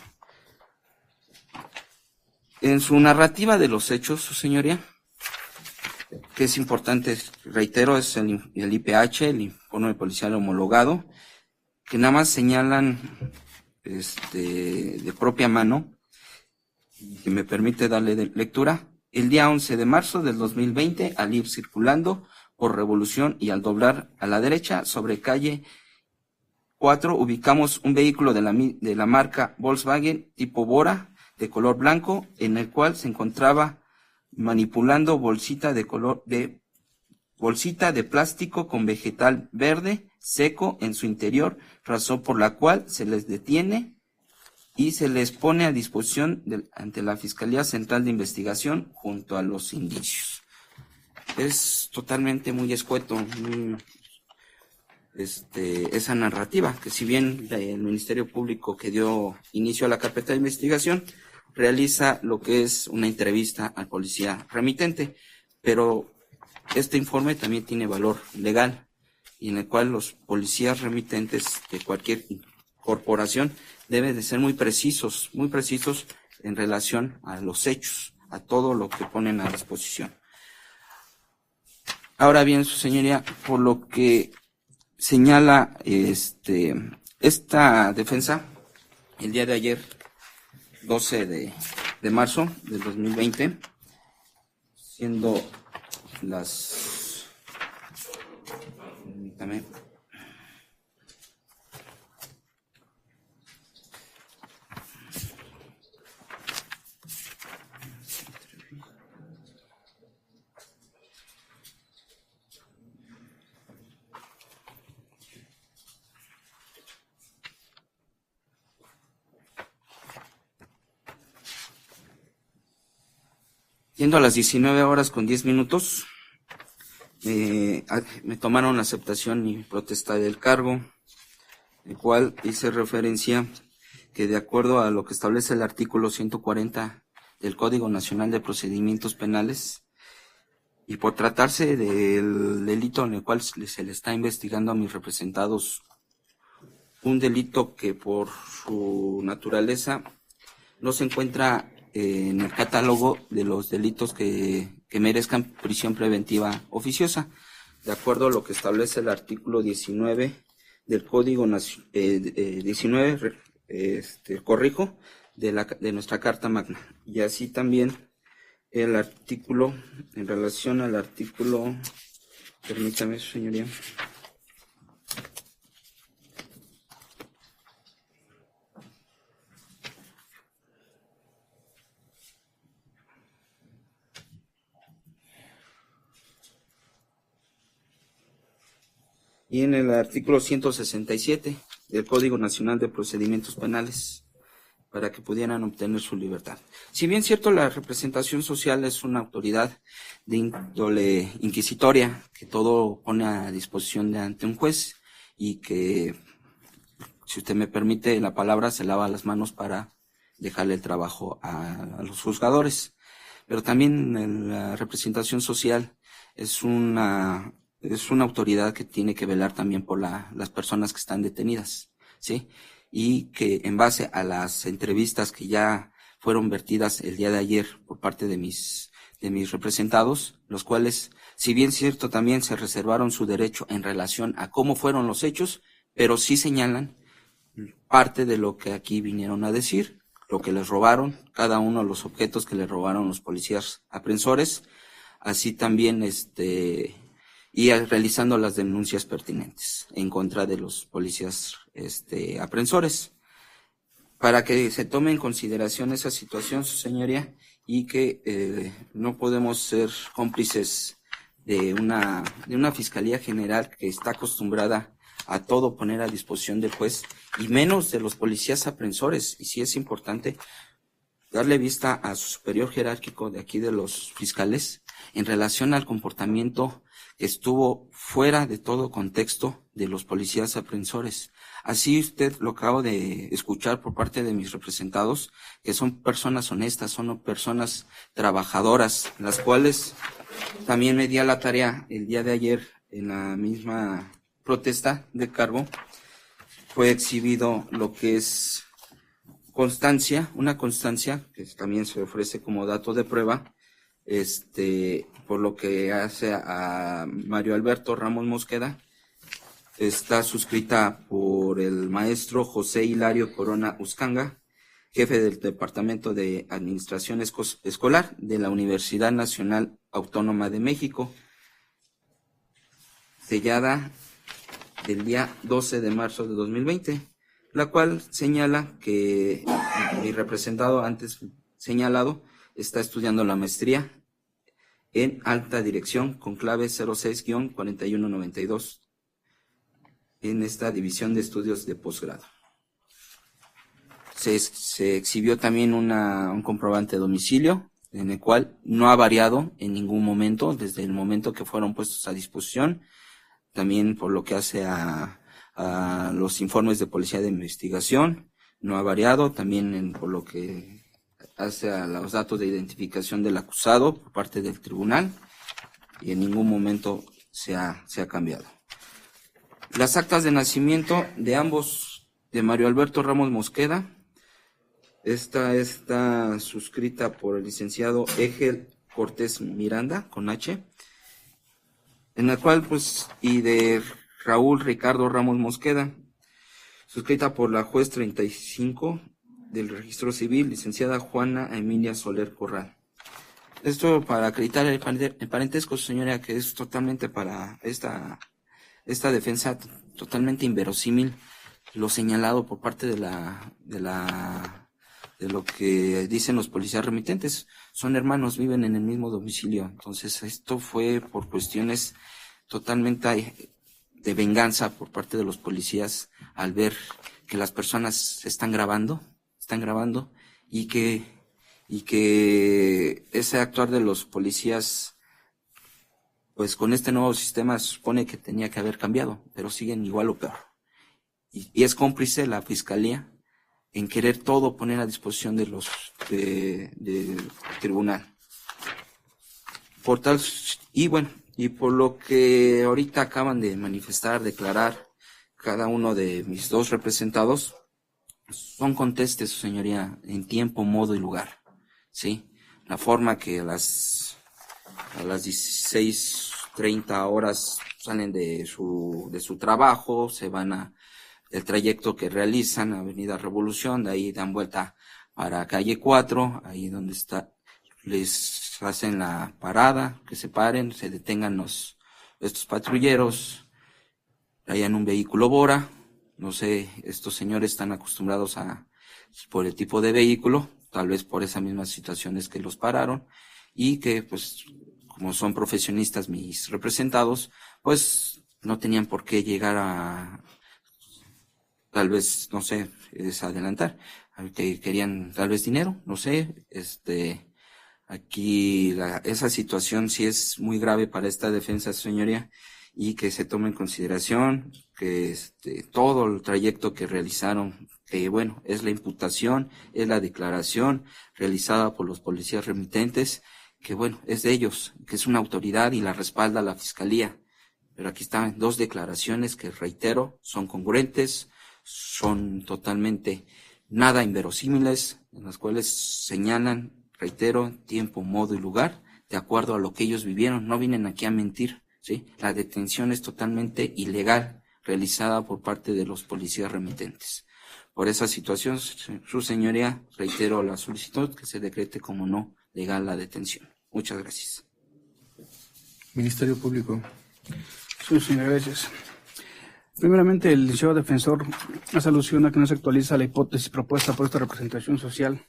En su narrativa de los hechos, su señoría, que es importante, reitero, es el IPH, el informe policial homologado, que nada más señalan de propia mano, que me permite darle lectura. El día 11 de marzo del 2020, al ir circulando por Revolución y al doblar a la derecha sobre calle 4, ubicamos un vehículo de la marca Volkswagen tipo Bora de color blanco, en el cual se encontraba manipulando bolsita de plástico con vegetal verde seco en su interior, razón por la cual se les detiene y se les pone a disposición ante la Fiscalía Central de Investigación junto a los indicios. Es totalmente muy escueto, esa narrativa, que si bien el Ministerio Público que dio inicio a la carpeta de investigación realiza lo que es una entrevista al policía remitente, pero este informe también tiene valor legal, y en el cual los policías remitentes de cualquier corporación deben de ser muy precisos en relación a los hechos, a todo lo que ponen a disposición. Ahora bien, su señoría, por lo que señala esta defensa, el día de ayer, 12 de marzo del 2020, siendo las... Permítame. Siendo a las 19:10, me tomaron la aceptación y protesta del cargo, el cual hice referencia que de acuerdo a lo que establece el artículo 140 del Código Nacional de Procedimientos Penales, y por tratarse del delito en el cual se le está investigando a mis representados, un delito que por su naturaleza no se encuentra en el catálogo de los delitos que merezcan prisión preventiva oficiosa, de acuerdo a lo que establece el artículo 19 del Código Nacional, 19, de nuestra Carta Magna, y así también el artículo, en relación al artículo, permítame, su señoría. Y en el artículo 167 del Código Nacional de Procedimientos Penales, para que pudieran obtener su libertad. Si bien cierto, la representación social es una autoridad de índole inquisitoria, que todo pone a disposición de ante un juez, y que, si usted me permite la palabra, se lava las manos para dejarle el trabajo a los juzgadores. Pero también la representación social es una autoridad que tiene que velar también por las personas que están detenidas, ¿sí? Y que en base a las entrevistas que ya fueron vertidas el día de ayer por parte de mis representados, los cuales, si bien cierto, también se reservaron su derecho en relación a cómo fueron los hechos, pero sí señalan parte de lo que aquí vinieron a decir, lo que les robaron, cada uno de los objetos que les robaron los policías aprensores, así también y realizando las denuncias pertinentes en contra de los policías aprensores, para que se tome en consideración esa situación, su señoría, y que no podemos ser cómplices de una Fiscalía General que está acostumbrada a todo poner a disposición del juez, y menos de los policías aprensores. Y sí es importante darle vista a su superior jerárquico de aquí de los fiscales en relación al comportamiento que estuvo fuera de todo contexto de los policías aprensores. Así usted lo acabo de escuchar por parte de mis representados, que son personas honestas, son personas trabajadoras, las cuales también me di a la tarea el día de ayer en la misma protesta de cargo. Fue exhibido lo que es una constancia que también se ofrece como dato de prueba, por lo que hace a Mario Alberto Ramos Mosqueda. Está suscrita por el maestro José Hilario Corona Uscanga, jefe del Departamento de Administración Escolar de la Universidad Nacional Autónoma de México, sellada del día 12 de marzo de 2020, la cual señala que mi representado antes señalado está estudiando la maestría en alta dirección con clave 06-4192 en esta división de estudios de posgrado. se exhibió también un comprobante de domicilio, en el cual no ha variado en ningún momento, desde el momento que fueron puestos a disposición. También por lo que hace a los informes de policía de investigación, no ha variado. También por lo que hace a los datos de identificación del acusado por parte del tribunal, y en ningún momento se ha cambiado. Las actas de nacimiento de ambos, de Mario Alberto Ramos Mosqueda, esta está suscrita por el licenciado Egel Cortés Miranda, con H, en la cual, y de Raúl Ricardo Ramos Mosqueda, suscrita por la juez 35 del Registro Civil, licenciada Juana Emilia Soler Corral. Esto para acreditar el parentesco, señoría, que es totalmente para esta defensa totalmente inverosímil lo señalado por parte de lo que dicen los policías remitentes. Son hermanos, viven en el mismo domicilio. Entonces, esto fue por cuestiones totalmente de venganza por parte de los policías al ver que las personas están grabando y que ese actuar de los policías, pues con este nuevo sistema se supone que tenía que haber cambiado, pero siguen igual o peor. Y es cómplice la fiscalía en querer todo poner a disposición de del tribunal. Y por lo que ahorita acaban de manifestar, declarar cada uno de mis dos representados, son contestes, su señoría, en tiempo, modo y lugar, ¿sí? La forma que a las 16:30 horas salen de su trabajo, se van el trayecto que realizan, Avenida Revolución, de ahí dan vuelta para calle 4, ahí donde les hacen la parada, que se paren, se detengan estos patrulleros, traían un vehículo Bora, no sé, estos señores están acostumbrados por el tipo de vehículo, tal vez por esas mismas situaciones que los pararon, y que como son profesionistas mis representados, no tenían por qué llegar tal vez, no sé, desadelantar, que querían tal vez dinero, no sé, aquí esa situación sí es muy grave para esta defensa, señoría, y que se tome en consideración que todo el trayecto que realizaron, que es la imputación, es la declaración realizada por los policías remitentes, que es de ellos, que es una autoridad y la respalda la fiscalía. Pero aquí están dos declaraciones que, reitero, son congruentes, son totalmente nada inverosímiles, en las cuales señalan, reitero, tiempo, modo y lugar, de acuerdo a lo que ellos vivieron. No vienen aquí a mentir, ¿sí? La detención es totalmente ilegal, realizada por parte de los policías remitentes. Por esa situación, su señoría, reitero la solicitud que se decrete como no legal la detención. Muchas gracias. Ministerio Público. Sí, señor, gracias. Primeramente, el licenciado defensor hace alusión a que no se actualiza la hipótesis propuesta por esta representación social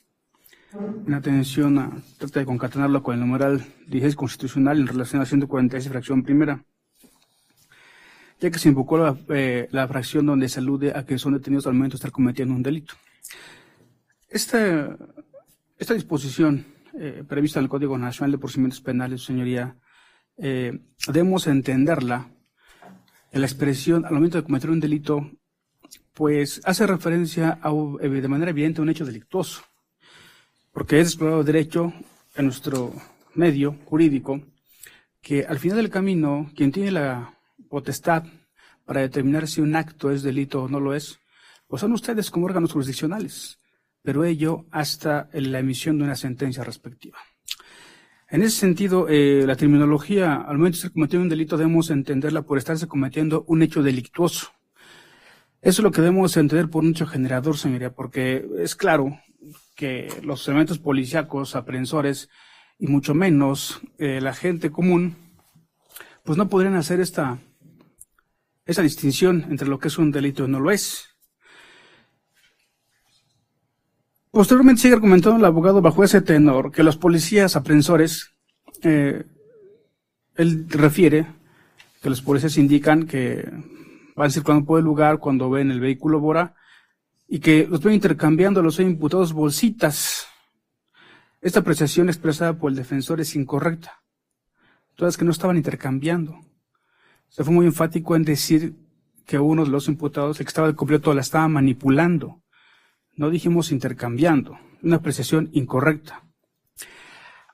en atención trata de concatenarlo con el numeral 16 constitucional en relación a 146 fracción primera, ya que se invocó la fracción donde se alude a que son detenidos al momento de estar cometiendo un delito. Esta disposición prevista en el Código Nacional de Procedimientos Penales, señoría, debemos entenderla en la expresión al momento de cometer un delito, pues hace referencia de manera evidente a un hecho delictuoso, porque es explorado derecho en nuestro medio jurídico que al final del camino quien tiene la potestad para determinar si un acto es delito o no lo es, pues son ustedes como órganos jurisdiccionales, pero ello hasta la emisión de una sentencia respectiva. En ese sentido, la terminología, al momento de estar cometiendo un delito, debemos entenderla por estarse cometiendo un hecho delictuoso. Eso es lo que debemos entender por un hecho generador, señoría, porque es claro que los elementos policíacos, aprehensores, y mucho menos la gente común, pues no podrían hacer esa distinción entre lo que es un delito y no lo es. Posteriormente sigue argumentando el abogado bajo ese tenor que los policías aprehensores, él refiere que los policías indican que van circulando por el lugar cuando ven el vehículo Bora y que los ven intercambiando a los hoy imputados bolsitas. Esta apreciación expresada por el defensor es incorrecta, todas que no estaban intercambiando. Se fue muy enfático en decir que uno de los imputados, el que estaba de completo, la estaba manipulando. No dijimos intercambiando, una apreciación incorrecta.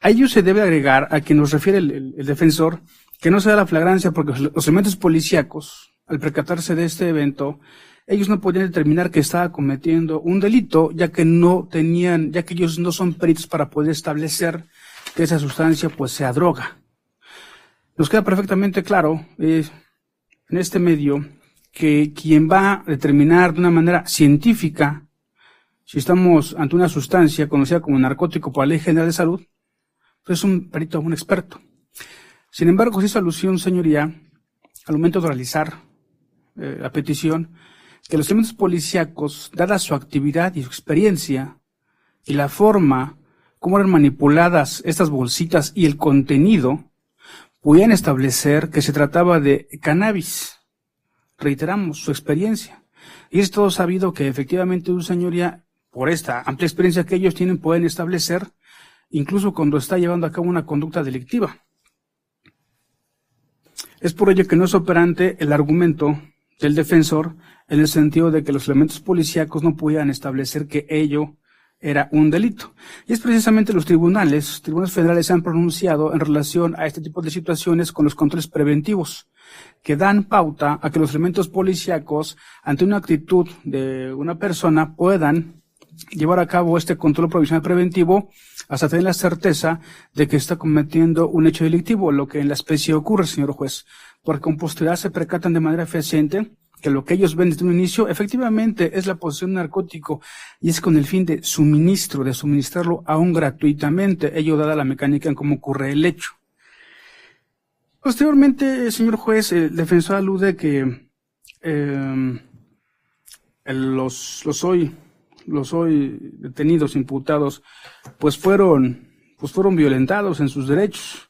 A ello se debe agregar, a quien nos refiere el defensor, que no se da la flagrancia porque los elementos policíacos, al percatarse de este evento, ellos no podían determinar que estaba cometiendo un delito, ya que ellos no son peritos para poder establecer que esa sustancia pues sea droga. Nos queda perfectamente claro en este medio que quien va a determinar de una manera científica si estamos ante una sustancia conocida como narcótico por la Ley General de Salud, pues es un perito, un experto. Sin embargo, se hizo alusión, señoría, al momento de realizar la petición, que los elementos policíacos, dada su actividad y su experiencia, y la forma como eran manipuladas estas bolsitas y el contenido, podían establecer que se trataba de cannabis. Reiteramos su experiencia. Y es todo sabido que efectivamente, señoría, por esta amplia experiencia que ellos tienen, pueden establecer, incluso cuando está llevando a cabo una conducta delictiva. Es por ello que no es operante el argumento del defensor en el sentido de que los elementos policíacos no pudieran establecer que ello era un delito. Y es precisamente los tribunales federales se han pronunciado en relación a este tipo de situaciones con los controles preventivos, que dan pauta a que los elementos policíacos, ante una actitud de una persona, puedan llevar a cabo este control provisional preventivo hasta tener la certeza de que está cometiendo un hecho delictivo, lo que en la especie ocurre, señor juez, porque con posterioridad se percatan de manera fehaciente que lo que ellos ven desde un inicio efectivamente es la posesión de narcótico y es con el fin de suministrarlo aún gratuitamente, ello dada la mecánica en cómo ocurre el hecho. Posteriormente, señor juez, el defensor alude que los hoy detenidos, imputados, pues fueron violentados en sus derechos,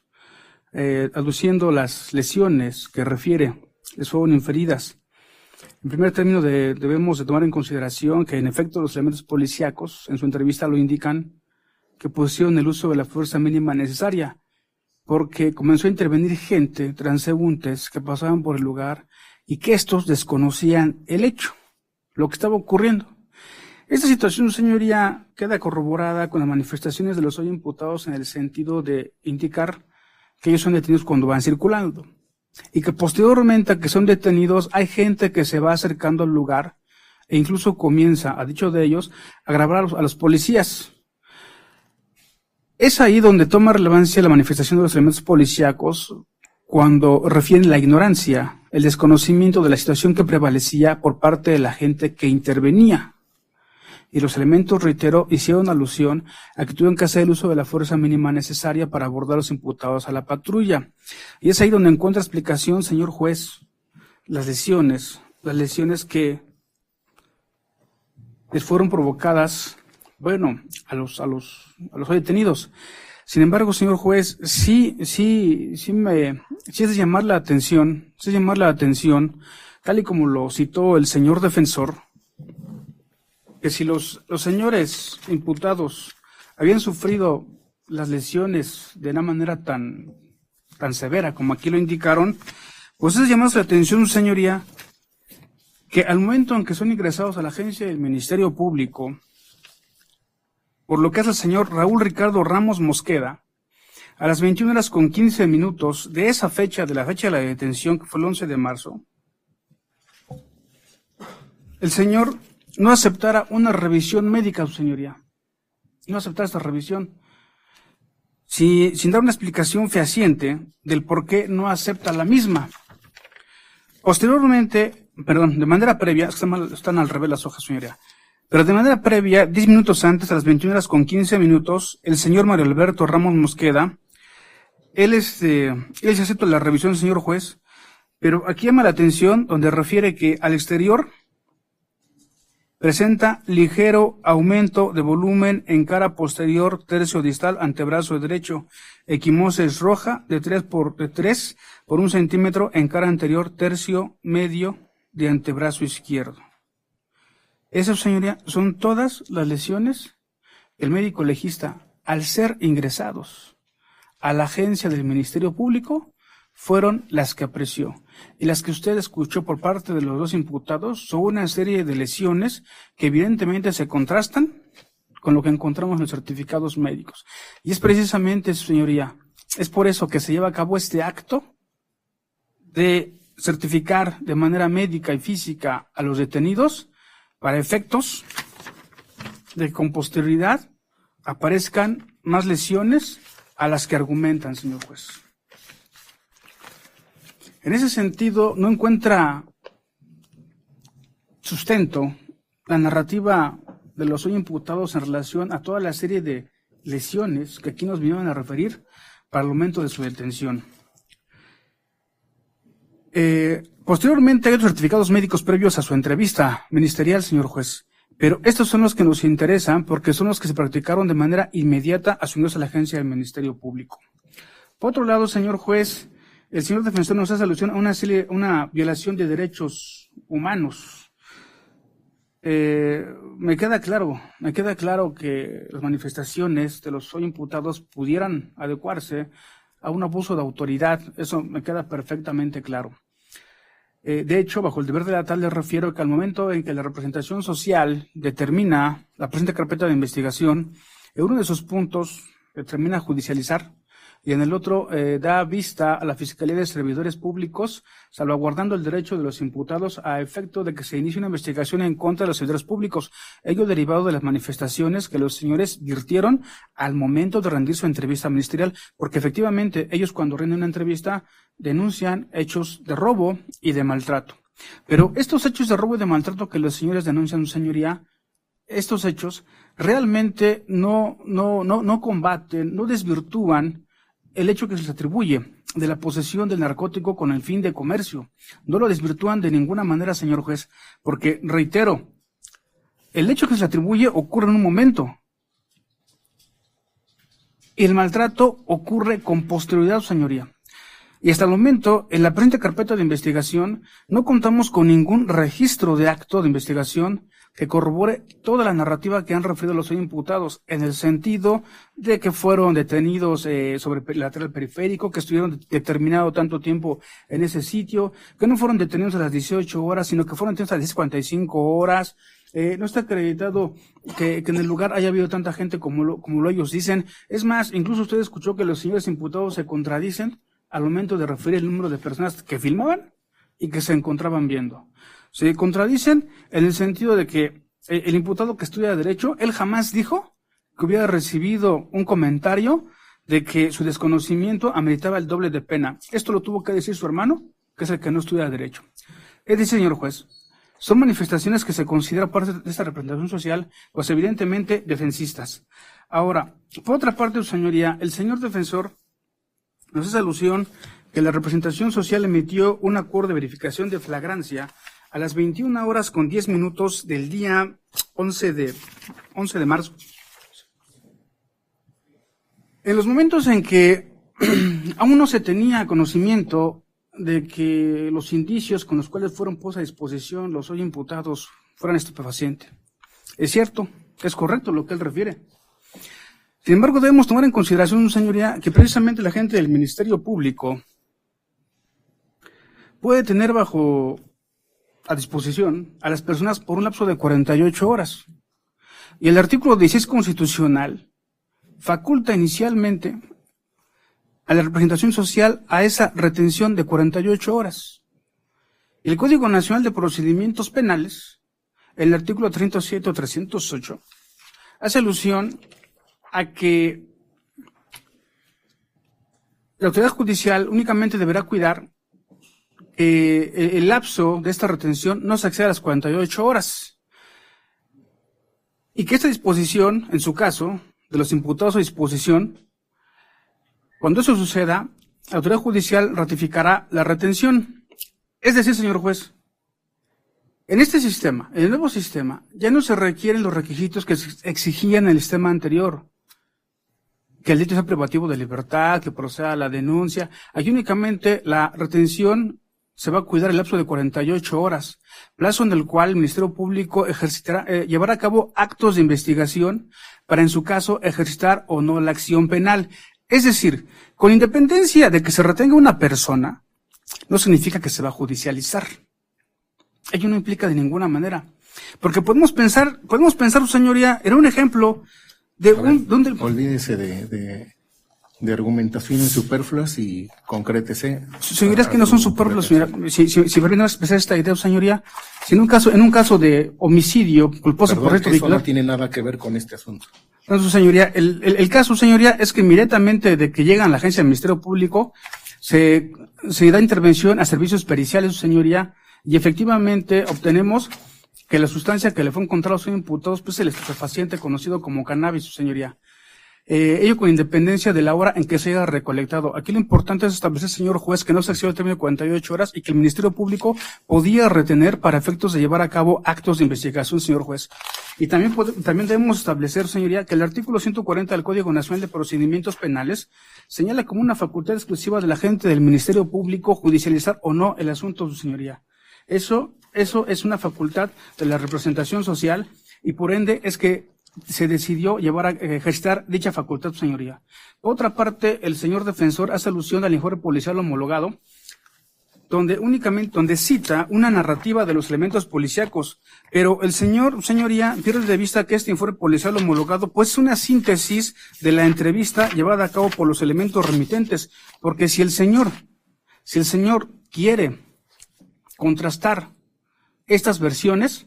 aduciendo las lesiones que refiere, les fueron inferidas. En primer término, debemos de tomar en consideración que en efecto los elementos policíacos en su entrevista lo indican que pusieron el uso de la fuerza mínima necesaria, porque comenzó a intervenir gente, transeúntes que pasaban por el lugar y que estos desconocían el hecho, lo que estaba ocurriendo. Esta situación, señoría, queda corroborada con las manifestaciones de los hoy imputados en el sentido de indicar que ellos son detenidos cuando van circulando y que posteriormente a que son detenidos hay gente que se va acercando al lugar e incluso comienza, a dicho de ellos, a grabar a los policías. Es ahí donde toma relevancia la manifestación de los elementos policíacos cuando refieren la ignorancia, el desconocimiento de la situación que prevalecía por parte de la gente que intervenía. Y los elementos, reitero, hicieron alusión a que tuvieron que hacer el uso de la fuerza mínima necesaria para abordar a los imputados a la patrulla. Y es ahí donde encuentra explicación, señor juez, las lesiones que les fueron provocadas, a los hoy detenidos. Sin embargo, señor juez, sí es de llamar la atención, tal y como lo citó el señor defensor, que si los señores imputados habían sufrido las lesiones de una manera tan severa como aquí lo indicaron, pues es llamar la atención, señoría, que al momento en que son ingresados a la agencia del Ministerio Público, por lo que hace el señor Raúl Ricardo Ramos Mosqueda, a las 21:15 de esa fecha, de la fecha de la detención, que fue el 11 de marzo, el señor no aceptara una revisión médica, su señoría. No aceptara esta revisión. Sin dar una explicación fehaciente del por qué no acepta la misma. Posteriormente, de manera previa, están al revés las hojas, señoría. Pero de manera previa, 10 minutos antes, a las 21:15, el señor Mario Alberto Ramos Mosqueda, él se acepta la revisión, señor juez, pero aquí llama la atención donde refiere que al exterior presenta ligero aumento de volumen en cara posterior, tercio distal, antebrazo derecho, equimosis roja de 3 por 1 centímetro en cara anterior, tercio medio de antebrazo izquierdo. Eso, señoría, son todas las lesiones que el médico legista, al ser ingresados a la agencia del Ministerio Público, fueron las que apreció. Y las que usted escuchó por parte de los dos imputados son una serie de lesiones que evidentemente se contrastan con lo que encontramos en los certificados médicos. Y es precisamente, señoría, es por eso que se lleva a cabo este acto de certificar de manera médica y física a los detenidos para efectos de que con posterioridad aparezcan más lesiones a las que argumentan, señor juez. En ese sentido, no encuentra sustento la narrativa de los hoy imputados en relación a toda la serie de lesiones que aquí nos vinieron a referir para el momento de su detención. Posteriormente hay otros certificados médicos previos a su entrevista ministerial, señor juez, pero estos son los que nos interesan porque son los que se practicaron de manera inmediata a su ingreso a la agencia del Ministerio Público. Por otro lado, señor juez, el señor defensor nos hace alusión a una violación de derechos humanos. Me queda claro que las manifestaciones de los hoy imputados pudieran adecuarse a un abuso de autoridad, eso me queda perfectamente claro. De hecho, bajo el deber de la tal les refiero que al momento en que la representación social determina la presente carpeta de investigación, en uno de esos puntos determina judicializar y en el otro da vista a la Fiscalía de Servidores Públicos, salvaguardando el derecho de los imputados a efecto de que se inicie una investigación en contra de los servidores públicos, ello derivado de las manifestaciones que los señores virtieron al momento de rendir su entrevista ministerial, porque efectivamente ellos cuando rinden una entrevista denuncian hechos de robo y de maltrato. Pero estos hechos de robo y de maltrato que los señores denuncian, señoría, estos hechos realmente no combaten, no desvirtúan el hecho que se les atribuye de la posesión del narcótico con el fin de comercio. No lo desvirtúan de ninguna manera, señor juez, porque, reitero, el hecho que se le atribuye ocurre en un momento. Y el maltrato ocurre con posterioridad, señoría. Y hasta el momento, en la presente carpeta de investigación, no contamos con ningún registro de acto de investigación que corrobore toda la narrativa que han referido los hoy imputados, en el sentido de que fueron detenidos sobre el lateral periférico, que estuvieron determinado tanto tiempo en ese sitio, que no fueron detenidos a las 18 horas, sino que fueron detenidos a las 45 horas. No está acreditado que en el lugar haya habido tanta gente como lo ellos dicen. Es más, incluso usted escuchó que los señores imputados se contradicen al momento de referir el número de personas que filmaban y que se encontraban viendo. Se contradicen en el sentido de que el imputado que estudia Derecho, él jamás dijo que hubiera recibido un comentario de que su desconocimiento ameritaba el doble de pena. Esto lo tuvo que decir su hermano, que es el que no estudia Derecho. Es decir, señor juez, son manifestaciones que se consideran parte de esta representación social, pues evidentemente defensistas. Ahora, por otra parte, señoría, el señor defensor nos hace alusión que la representación social emitió un acuerdo de verificación de flagrancia a las 21 horas con 10 minutos del día 11 de marzo. En los momentos en que aún no se tenía conocimiento de que los indicios con los cuales fueron puestos a disposición los hoy imputados fueran estupefacientes. Es cierto, es correcto lo que él refiere. Sin embargo, debemos tomar en consideración, señoría, que precisamente la gente del Ministerio Público puede tener a disposición a las personas por un lapso de 48 horas. Y el artículo 16 constitucional faculta inicialmente a la representación social a esa retención de 48 horas. El Código Nacional de Procedimientos Penales, el artículo 307 o 308, hace alusión a que la autoridad judicial únicamente deberá cuidar que el lapso de esta retención no se exceda a las 48 horas y que esta disposición, en su caso, de los imputados a disposición, cuando eso suceda, la autoridad judicial ratificará la retención. Es decir, señor juez, en este sistema, en el nuevo sistema, ya no se requieren los requisitos que se exigían en el sistema anterior, que el delito sea privativo de libertad, que proceda a la denuncia. Aquí únicamente la retención se va a cuidar el lapso de 48 horas, plazo en el cual el Ministerio Público llevará a cabo actos de investigación para, en su caso, ejercitar o no la acción penal. Es decir, con independencia de que se retenga una persona, no significa que se va a judicializar. Ello no implica de ninguna manera. Porque podemos pensar, su señoría, era un ejemplo de olvídese de argumentaciones superfluas y concrétese. Señorías que no son superfluas, señora. Si me viene a expresar esta idea, señoría, si en un caso de homicidio culposo por reto vehicular, vehicular. No tiene nada que ver con este asunto. Entonces, señoría, el caso, señoría, es que inmediatamente de que llegan a la agencia del Ministerio Público, se da intervención a servicios periciales, señoría, y efectivamente obtenemos que la sustancia que le fue encontrada a los imputados, pues el estupefaciente conocido como cannabis, señoría. Ello con independencia de la hora en que se haya recolectado. Aquí lo importante es establecer, señor juez, que no se excedió el término de 48 horas y que el Ministerio Público podía retener para efectos de llevar a cabo actos de investigación, señor juez. Y también debemos establecer, señoría, que el artículo 140 del Código Nacional de Procedimientos Penales señala como una facultad exclusiva del agente del Ministerio Público judicializar o no el asunto, señoría. Eso es una facultad de la representación social y por ende es que se decidió llevar a ejercitar dicha facultad, señoría. Por otra parte, el señor defensor hace alusión al informe policial homologado, donde cita una narrativa de los elementos policíacos, pero el señoría, pierde de vista que este informe policial homologado, pues es una síntesis de la entrevista llevada a cabo por los elementos remitentes, porque si el señor quiere contrastar estas versiones,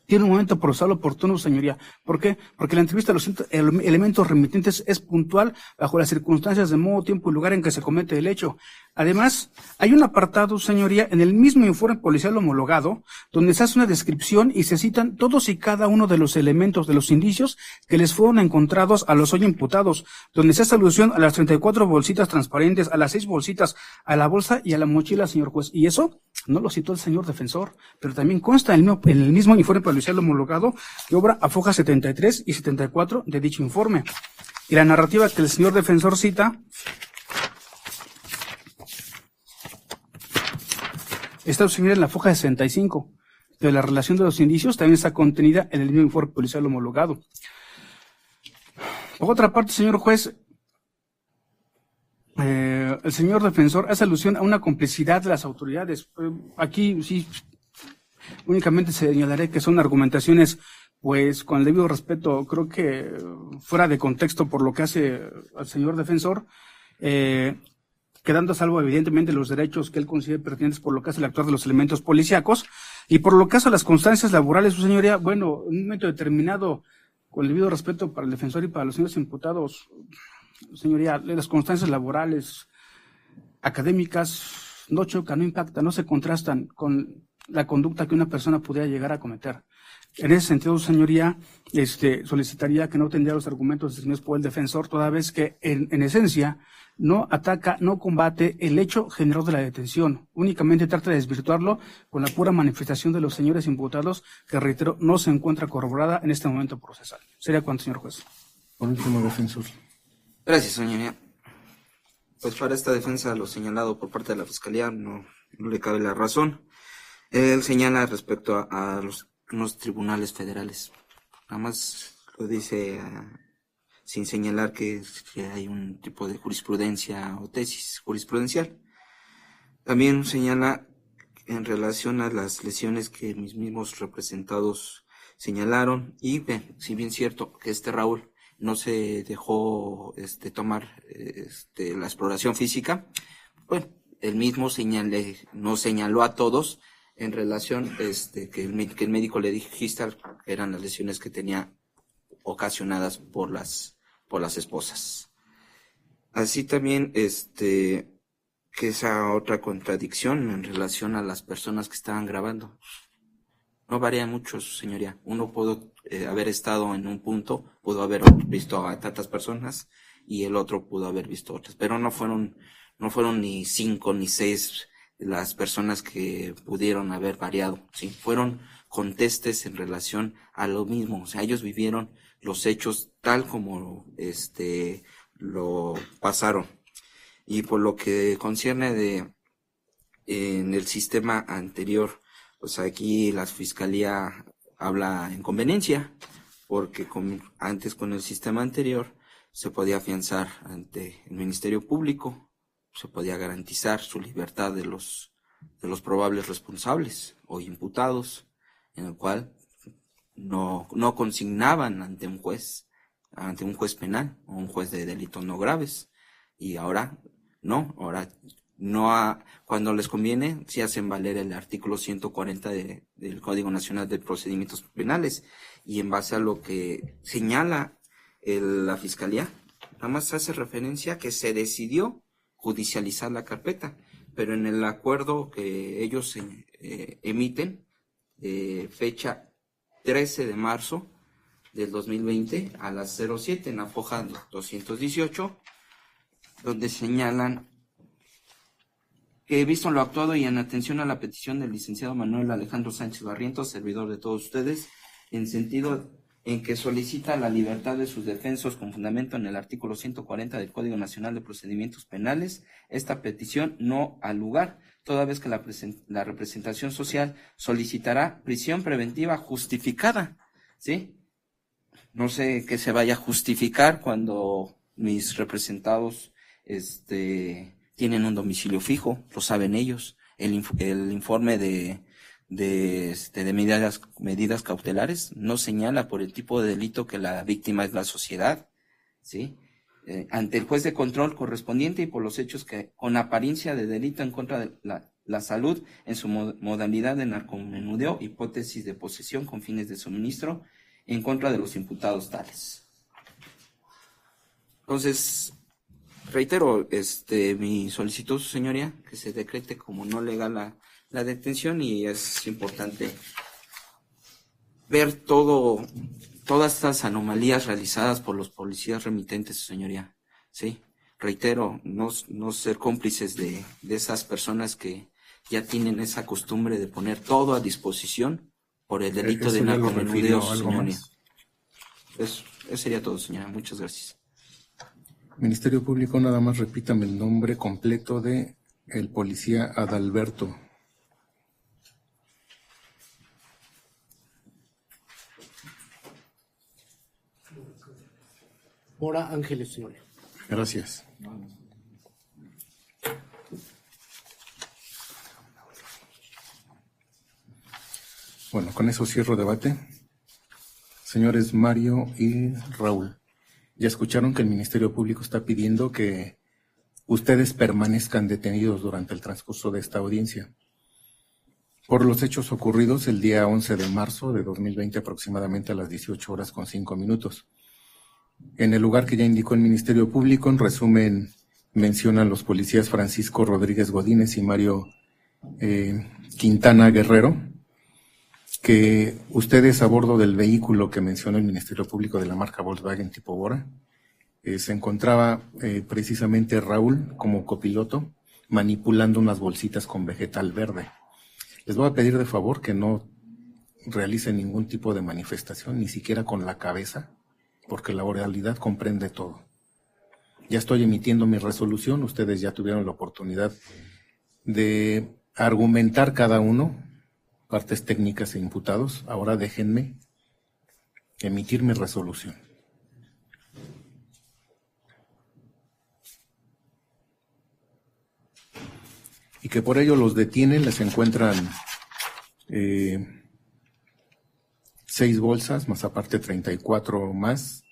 tiene un momento procesal oportuno, señoría. ¿Por qué? Porque la entrevista de los elementos remitentes es puntual bajo las circunstancias de modo, tiempo y lugar en que se comete el hecho. Además, hay un apartado, señoría, en el mismo informe policial homologado, donde se hace una descripción y se citan todos y cada uno de los elementos, de los indicios que les fueron encontrados a los hoy imputados, donde se hace alusión a las 34 bolsitas transparentes, a las 6 bolsitas, a la bolsa y a la mochila, señor juez. Y eso no lo citó el señor defensor, pero también consta en el mismo informe policial homologado que obra a fojas 73 y 74 de dicho informe. Y la narrativa que el señor defensor cita está señalada en la foja 65, pero la relación de los indicios también está contenida en el mismo informe policial homologado. Por otra parte, señor juez, el señor defensor hace alusión a una complicidad de las autoridades. Aquí sí, únicamente señalaré que son argumentaciones, pues con el debido respeto, creo que fuera de contexto por lo que hace el señor defensor, quedando a salvo evidentemente los derechos que él considera pertinentes por lo que hace el actuar de los elementos policíacos y por lo que hace las constancias laborales, su señoría, bueno, en un momento determinado, con el debido respeto para el defensor y para los señores imputados, señoría, las constancias laborales, académicas, no chocan, no impactan, no se contrastan con la conducta que una persona pudiera llegar a cometer. En ese sentido, señoría, solicitaría que no tendría los argumentos designados por el defensor, toda vez que en esencia no ataca, no combate el hecho general de la detención, únicamente trata de desvirtuarlo con la pura manifestación de los señores imputados, que reitero, no se encuentra corroborada en este momento procesal. ¿Sería cuánto, señor juez? Por último, defensor. Gracias, señoría. Pues para esta defensa, lo señalado por parte de la Fiscalía no le cabe la razón. Él señala respecto a los tribunales federales. Nada más lo dice sin señalar que hay un tipo de jurisprudencia o tesis jurisprudencial. También señala en relación a las lesiones que mis mismos representados señalaron y si bien cierto que Raúl no se dejó tomar la exploración física, bueno, él mismo nos señaló a todos en relación que el médico le dijiste que eran las lesiones que tenía ocasionadas por las esposas. Así también que esa otra contradicción en relación a las personas que estaban grabando. No varía mucho, señoría. Uno pudo haber estado en un punto, pudo haber visto a tantas personas y el otro pudo haber visto otras, pero no fueron ni 5 ni 6 las personas que pudieron haber variado, sí, fueron contestes en relación a lo mismo, o sea, ellos vivieron los hechos tal como lo pasaron. Y por lo que concierne en el sistema anterior. Pues aquí la Fiscalía habla en conveniencia, porque antes con el sistema anterior se podía afianzar ante el Ministerio Público, se podía garantizar su libertad de los probables responsables o imputados, en el cual no consignaban ante un juez penal o un juez de delitos no graves. Y ahora no, cuando les conviene, sí hacen valer el artículo 140 del Código Nacional de Procedimientos Penales, y en base a lo que señala la Fiscalía, nada más hace referencia a que se decidió judicializar la carpeta, pero en el acuerdo que ellos emiten, fecha 13 de marzo del 2020 a las 07 en la foja 218, donde señalan que, visto lo actuado y en atención a la petición del licenciado Manuel Alejandro Sánchez Barrientos, servidor de todos ustedes, en sentido en que solicita la libertad de sus defensos con fundamento en el artículo 140 del Código Nacional de Procedimientos Penales, esta petición no ha lugar, toda vez que la representación social solicitará prisión preventiva justificada, ¿sí? No sé qué se vaya a justificar cuando mis representados tienen un domicilio fijo, lo saben ellos. El informe de medidas cautelares no señala por el tipo de delito que la víctima es la sociedad, ¿sí? Ante el juez de control correspondiente y por los hechos que con apariencia de delito en contra de la salud en su modalidad de narcomenudeo, hipótesis de posesión con fines de suministro en contra de los imputados tales. Entonces, reitero mi solicitud, su señoría, que se decrete como no legal la detención, y es importante ver todas estas anomalías realizadas por los policías remitentes, su señoría, ¿sí? Reitero, no ser cómplices de esas personas que ya tienen esa costumbre de poner todo a disposición por el delito de narcomenudeo, su señoría. Eso sería todo, señora. Muchas gracias. Ministerio Público, nada más repítame el nombre completo de el policía Adalberto. Mora Ángeles, señoría. Gracias. Bueno, con eso cierro debate. Señores Mario y Raúl, ya escucharon que el Ministerio Público está pidiendo que ustedes permanezcan detenidos durante el transcurso de esta audiencia por los hechos ocurridos el día 11 de marzo de 2020 aproximadamente a las 18:05. En el lugar que ya indicó el Ministerio Público, en resumen, mencionan los policías Francisco Rodríguez Godínez y Mario Quintana Guerrero, que ustedes a bordo del vehículo que mencionó el Ministerio Público de la marca Volkswagen tipo Bora, se encontraba precisamente Raúl como copiloto manipulando unas bolsitas con vegetal verde. Les voy a pedir de favor que no realicen ningún tipo de manifestación, ni siquiera con la cabeza, porque la oralidad comprende todo. Ya estoy emitiendo mi resolución, ustedes ya tuvieron la oportunidad de argumentar cada uno, partes técnicas e imputados. Ahora déjenme emitir mi resolución. Y que por ello los detienen, les encuentran 6 bolsas, más aparte 34 más,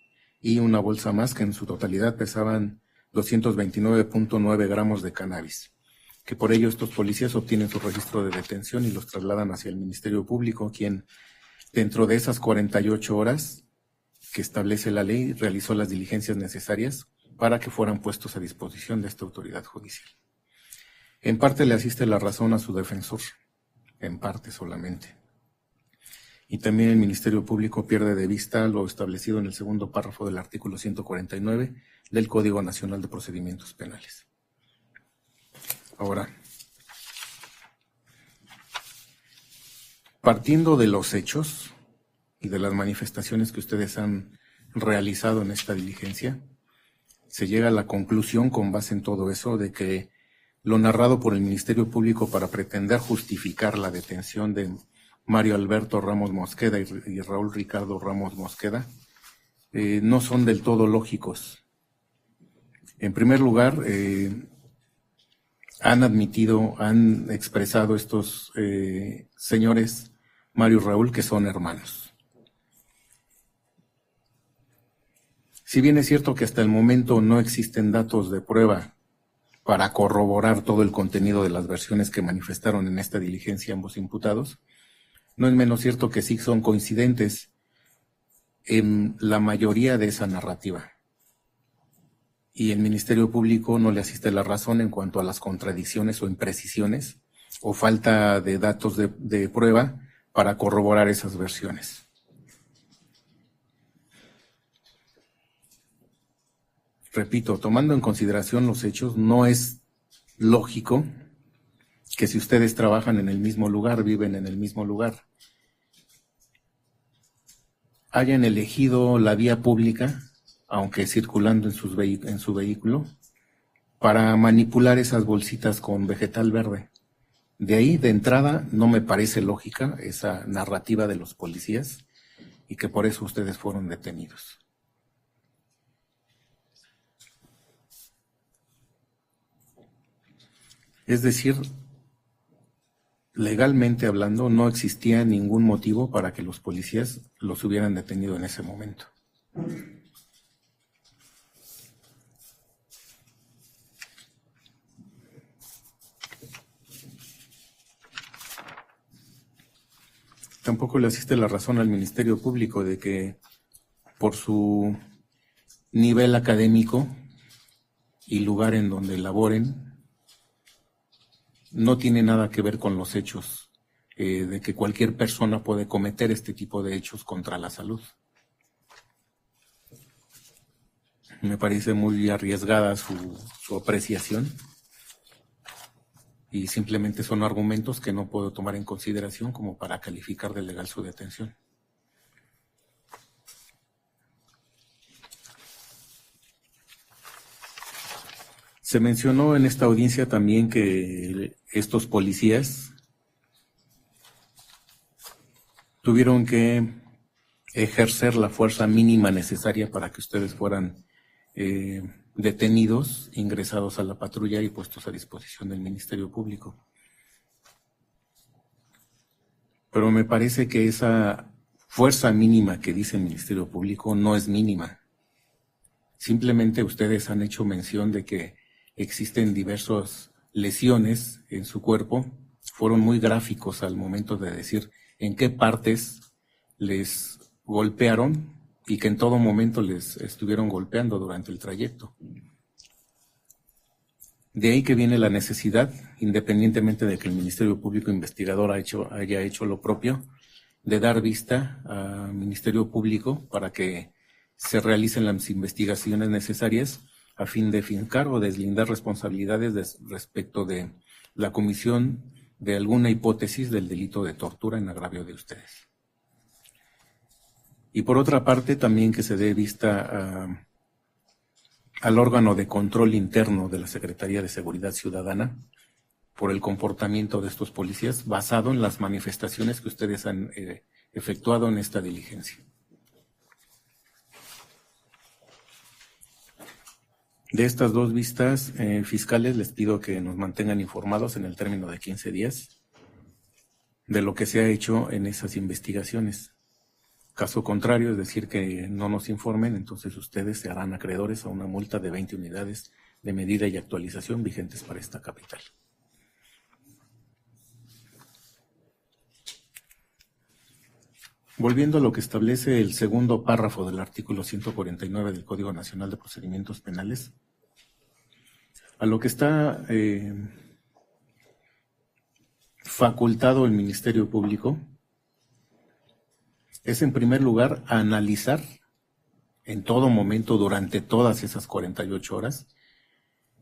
y una bolsa más que en su totalidad pesaban 229.9 gramos de cannabis. Que por ello estos policías obtienen su registro de detención y los trasladan hacia el Ministerio Público, quien dentro de esas 48 horas que establece la ley realizó las diligencias necesarias para que fueran puestos a disposición de esta autoridad judicial. En parte le asiste la razón a su defensor, en parte solamente. Y también el Ministerio Público pierde de vista lo establecido en el segundo párrafo del artículo 149 del Código Nacional de Procedimientos Penales. Ahora, partiendo de los hechos y de las manifestaciones que ustedes han realizado en esta diligencia, se llega a la conclusión, con base en todo eso, de que lo narrado por el Ministerio Público para pretender justificar la detención de Mario Alberto Ramos Mosqueda y Raúl Ricardo Ramos Mosqueda no son del todo lógicos. En primer lugar, han expresado estos señores, Mario y Raúl, que son hermanos. Si bien es cierto que hasta el momento no existen datos de prueba para corroborar todo el contenido de las versiones que manifestaron en esta diligencia ambos imputados, no es menos cierto que sí son coincidentes en la mayoría de esa narrativa. Y el Ministerio Público no le asiste la razón en cuanto a las contradicciones o imprecisiones o falta de datos de prueba para corroborar esas versiones. Repito, tomando en consideración los hechos, no es lógico que si ustedes trabajan en el mismo lugar, viven en el mismo lugar, hayan elegido la vía pública, aunque circulando en su vehículo, para manipular esas bolsitas con vegetal verde. De ahí, de entrada, no me parece lógica esa narrativa de los policías y que por eso ustedes fueron detenidos. Es decir, legalmente hablando, no existía ningún motivo para que los policías los hubieran detenido en ese momento. Tampoco le asiste la razón al Ministerio Público de que por su nivel académico y lugar en donde laboren, no tiene nada que ver con los hechos de que cualquier persona puede cometer este tipo de hechos contra la salud. Me parece muy arriesgada su apreciación y simplemente son argumentos que no puedo tomar en consideración como para calificar de legal su detención. Se mencionó en esta audiencia también que estos policías tuvieron que ejercer la fuerza mínima necesaria para que ustedes fueran detenidos, ingresados a la patrulla y puestos a disposición del Ministerio Público. Pero me parece que esa fuerza mínima que dice el Ministerio Público no es mínima. Simplemente ustedes han hecho mención de que existen diversas lesiones en su cuerpo. Fueron muy gráficos al momento de decir en qué partes les golpearon y que en todo momento les estuvieron golpeando durante el trayecto. De ahí que viene la necesidad, independientemente de que el Ministerio Público Investigador haya hecho lo propio, de dar vista al Ministerio Público para que se realicen las investigaciones necesarias a fin de fincar o deslindar responsabilidades respecto de la comisión de alguna hipótesis del delito de tortura en agravio de ustedes. Y por otra parte, también que se dé vista al órgano de control interno de la Secretaría de Seguridad Ciudadana por el comportamiento de estos policías basado en las manifestaciones que ustedes han efectuado en esta diligencia. De estas dos vistas, fiscales, les pido que nos mantengan informados en el término de 15 días de lo que se ha hecho en esas investigaciones. Caso contrario, es decir, que no nos informen, entonces ustedes se harán acreedores a una multa de 20 unidades de medida y actualización vigentes para esta capital. Volviendo a lo que establece el segundo párrafo del artículo 149 del Código Nacional de Procedimientos Penales, a lo que está facultado el Ministerio Público es, en primer lugar, analizar en todo momento, durante todas esas 48 horas,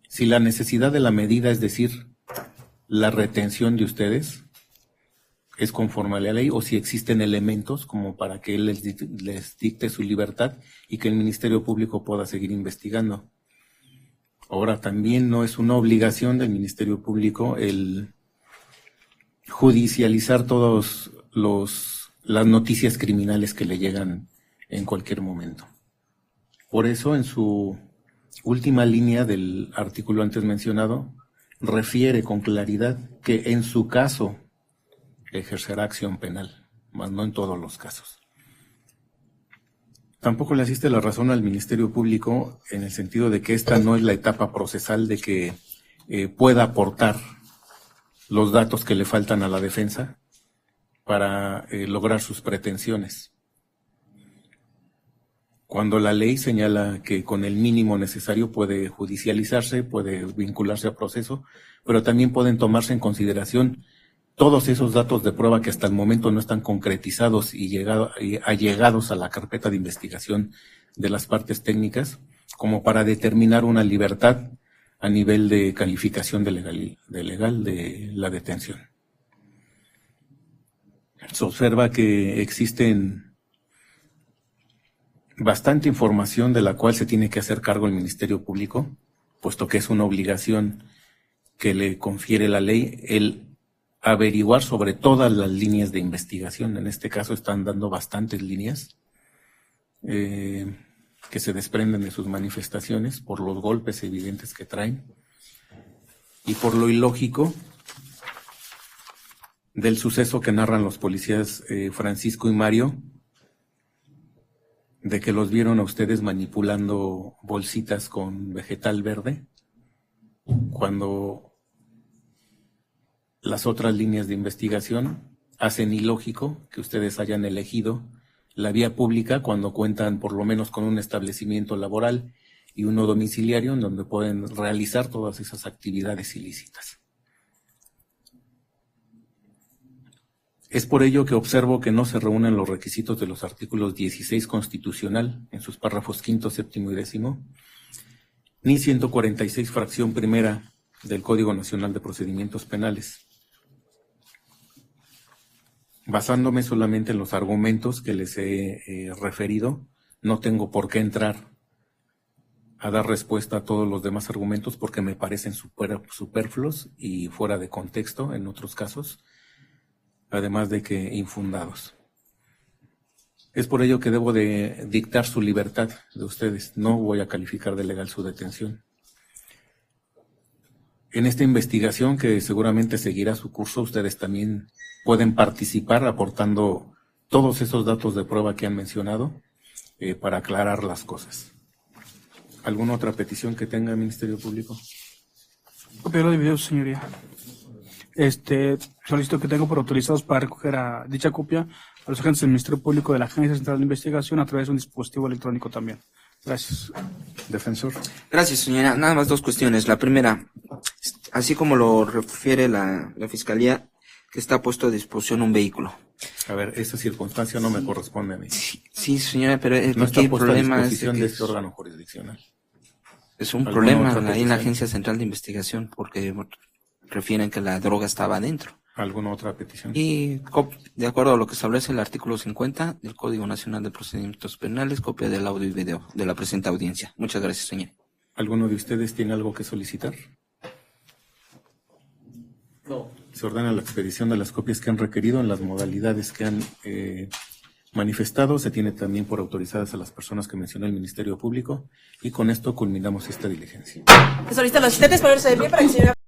si la necesidad de la medida, es decir, la retención de ustedes, es conforme a la ley o si existen elementos como para que él les dicte su libertad y que el Ministerio Público pueda seguir investigando. Ahora, también no es una obligación del Ministerio Público el judicializar todas las noticias criminales que le llegan en cualquier momento. Por eso, en su última línea del artículo antes mencionado, refiere con claridad que en su caso ejercerá acción penal, mas no en todos los casos. Tampoco le asiste la razón al Ministerio Público en el sentido de que esta no es la etapa procesal de que pueda aportar los datos que le faltan a la defensa para lograr sus pretensiones. Cuando la ley señala que con el mínimo necesario puede judicializarse, puede vincularse a proceso, pero también pueden tomarse en consideración todos esos datos de prueba que hasta el momento no están concretizados y allegados a la carpeta de investigación de las partes técnicas, como para determinar una libertad a nivel de calificación de legal de la detención. Se observa que existen bastante información de la cual se tiene que hacer cargo el Ministerio Público, puesto que es una obligación que le confiere la ley el averiguar sobre todas las líneas de investigación. En este caso están dando bastantes líneas que se desprenden de sus manifestaciones por los golpes evidentes que traen y por lo ilógico del suceso que narran los policías Francisco y Mario, de que los vieron a ustedes manipulando bolsitas con vegetal verde, cuando las otras líneas de investigación hacen ilógico que ustedes hayan elegido la vía pública cuando cuentan por lo menos con un establecimiento laboral y uno domiciliario en donde pueden realizar todas esas actividades ilícitas. Es por ello que observo que no se reúnen los requisitos de los artículos 16 constitucional en sus párrafos 5, 7 y 10, ni 146 fracción primera del Código Nacional de Procedimientos Penales. Basándome solamente en los argumentos que les he referido, no tengo por qué entrar a dar respuesta a todos los demás argumentos porque me parecen superfluos y fuera de contexto en otros casos, además de que infundados. Es por ello que debo de dictar su libertad de ustedes. No voy a calificar de legal su detención. En esta investigación, que seguramente seguirá su curso, ustedes también pueden participar aportando todos esos datos de prueba que han mencionado para aclarar las cosas. ¿Alguna otra petición que tenga el Ministerio Público? Copia de video, señoría. Solicito que tengo por autorizados para recoger a dicha copia a los agentes del Ministerio Público de la Agencia Central de Investigación a través de un dispositivo electrónico también. Gracias. Defensor. Gracias, señora. Nada más dos cuestiones. La primera, así como lo refiere la Fiscalía, que está puesto a disposición un vehículo. A ver, esa circunstancia no me corresponde a mí. Sí, señora, pero no está el puesto a problema disposición es de este órgano jurisdiccional. Es un ¿Alguna problema otra ahí en la petición? Agencia Central de Investigación porque refieren que la droga estaba adentro. ¿Alguna otra petición? Y de acuerdo a lo que establece el artículo 50 del Código Nacional de Procedimientos Penales, copia del audio y video de la presente audiencia. Muchas gracias, señor. ¿Alguno de ustedes tiene algo que solicitar? No. Se ordena la expedición de las copias que han requerido en las modalidades que han manifestado. Se tiene también por autorizadas a las personas que mencionó el Ministerio Público y con esto culminamos esta diligencia. Se solicitan los asistentes ponerse de pie para que el señor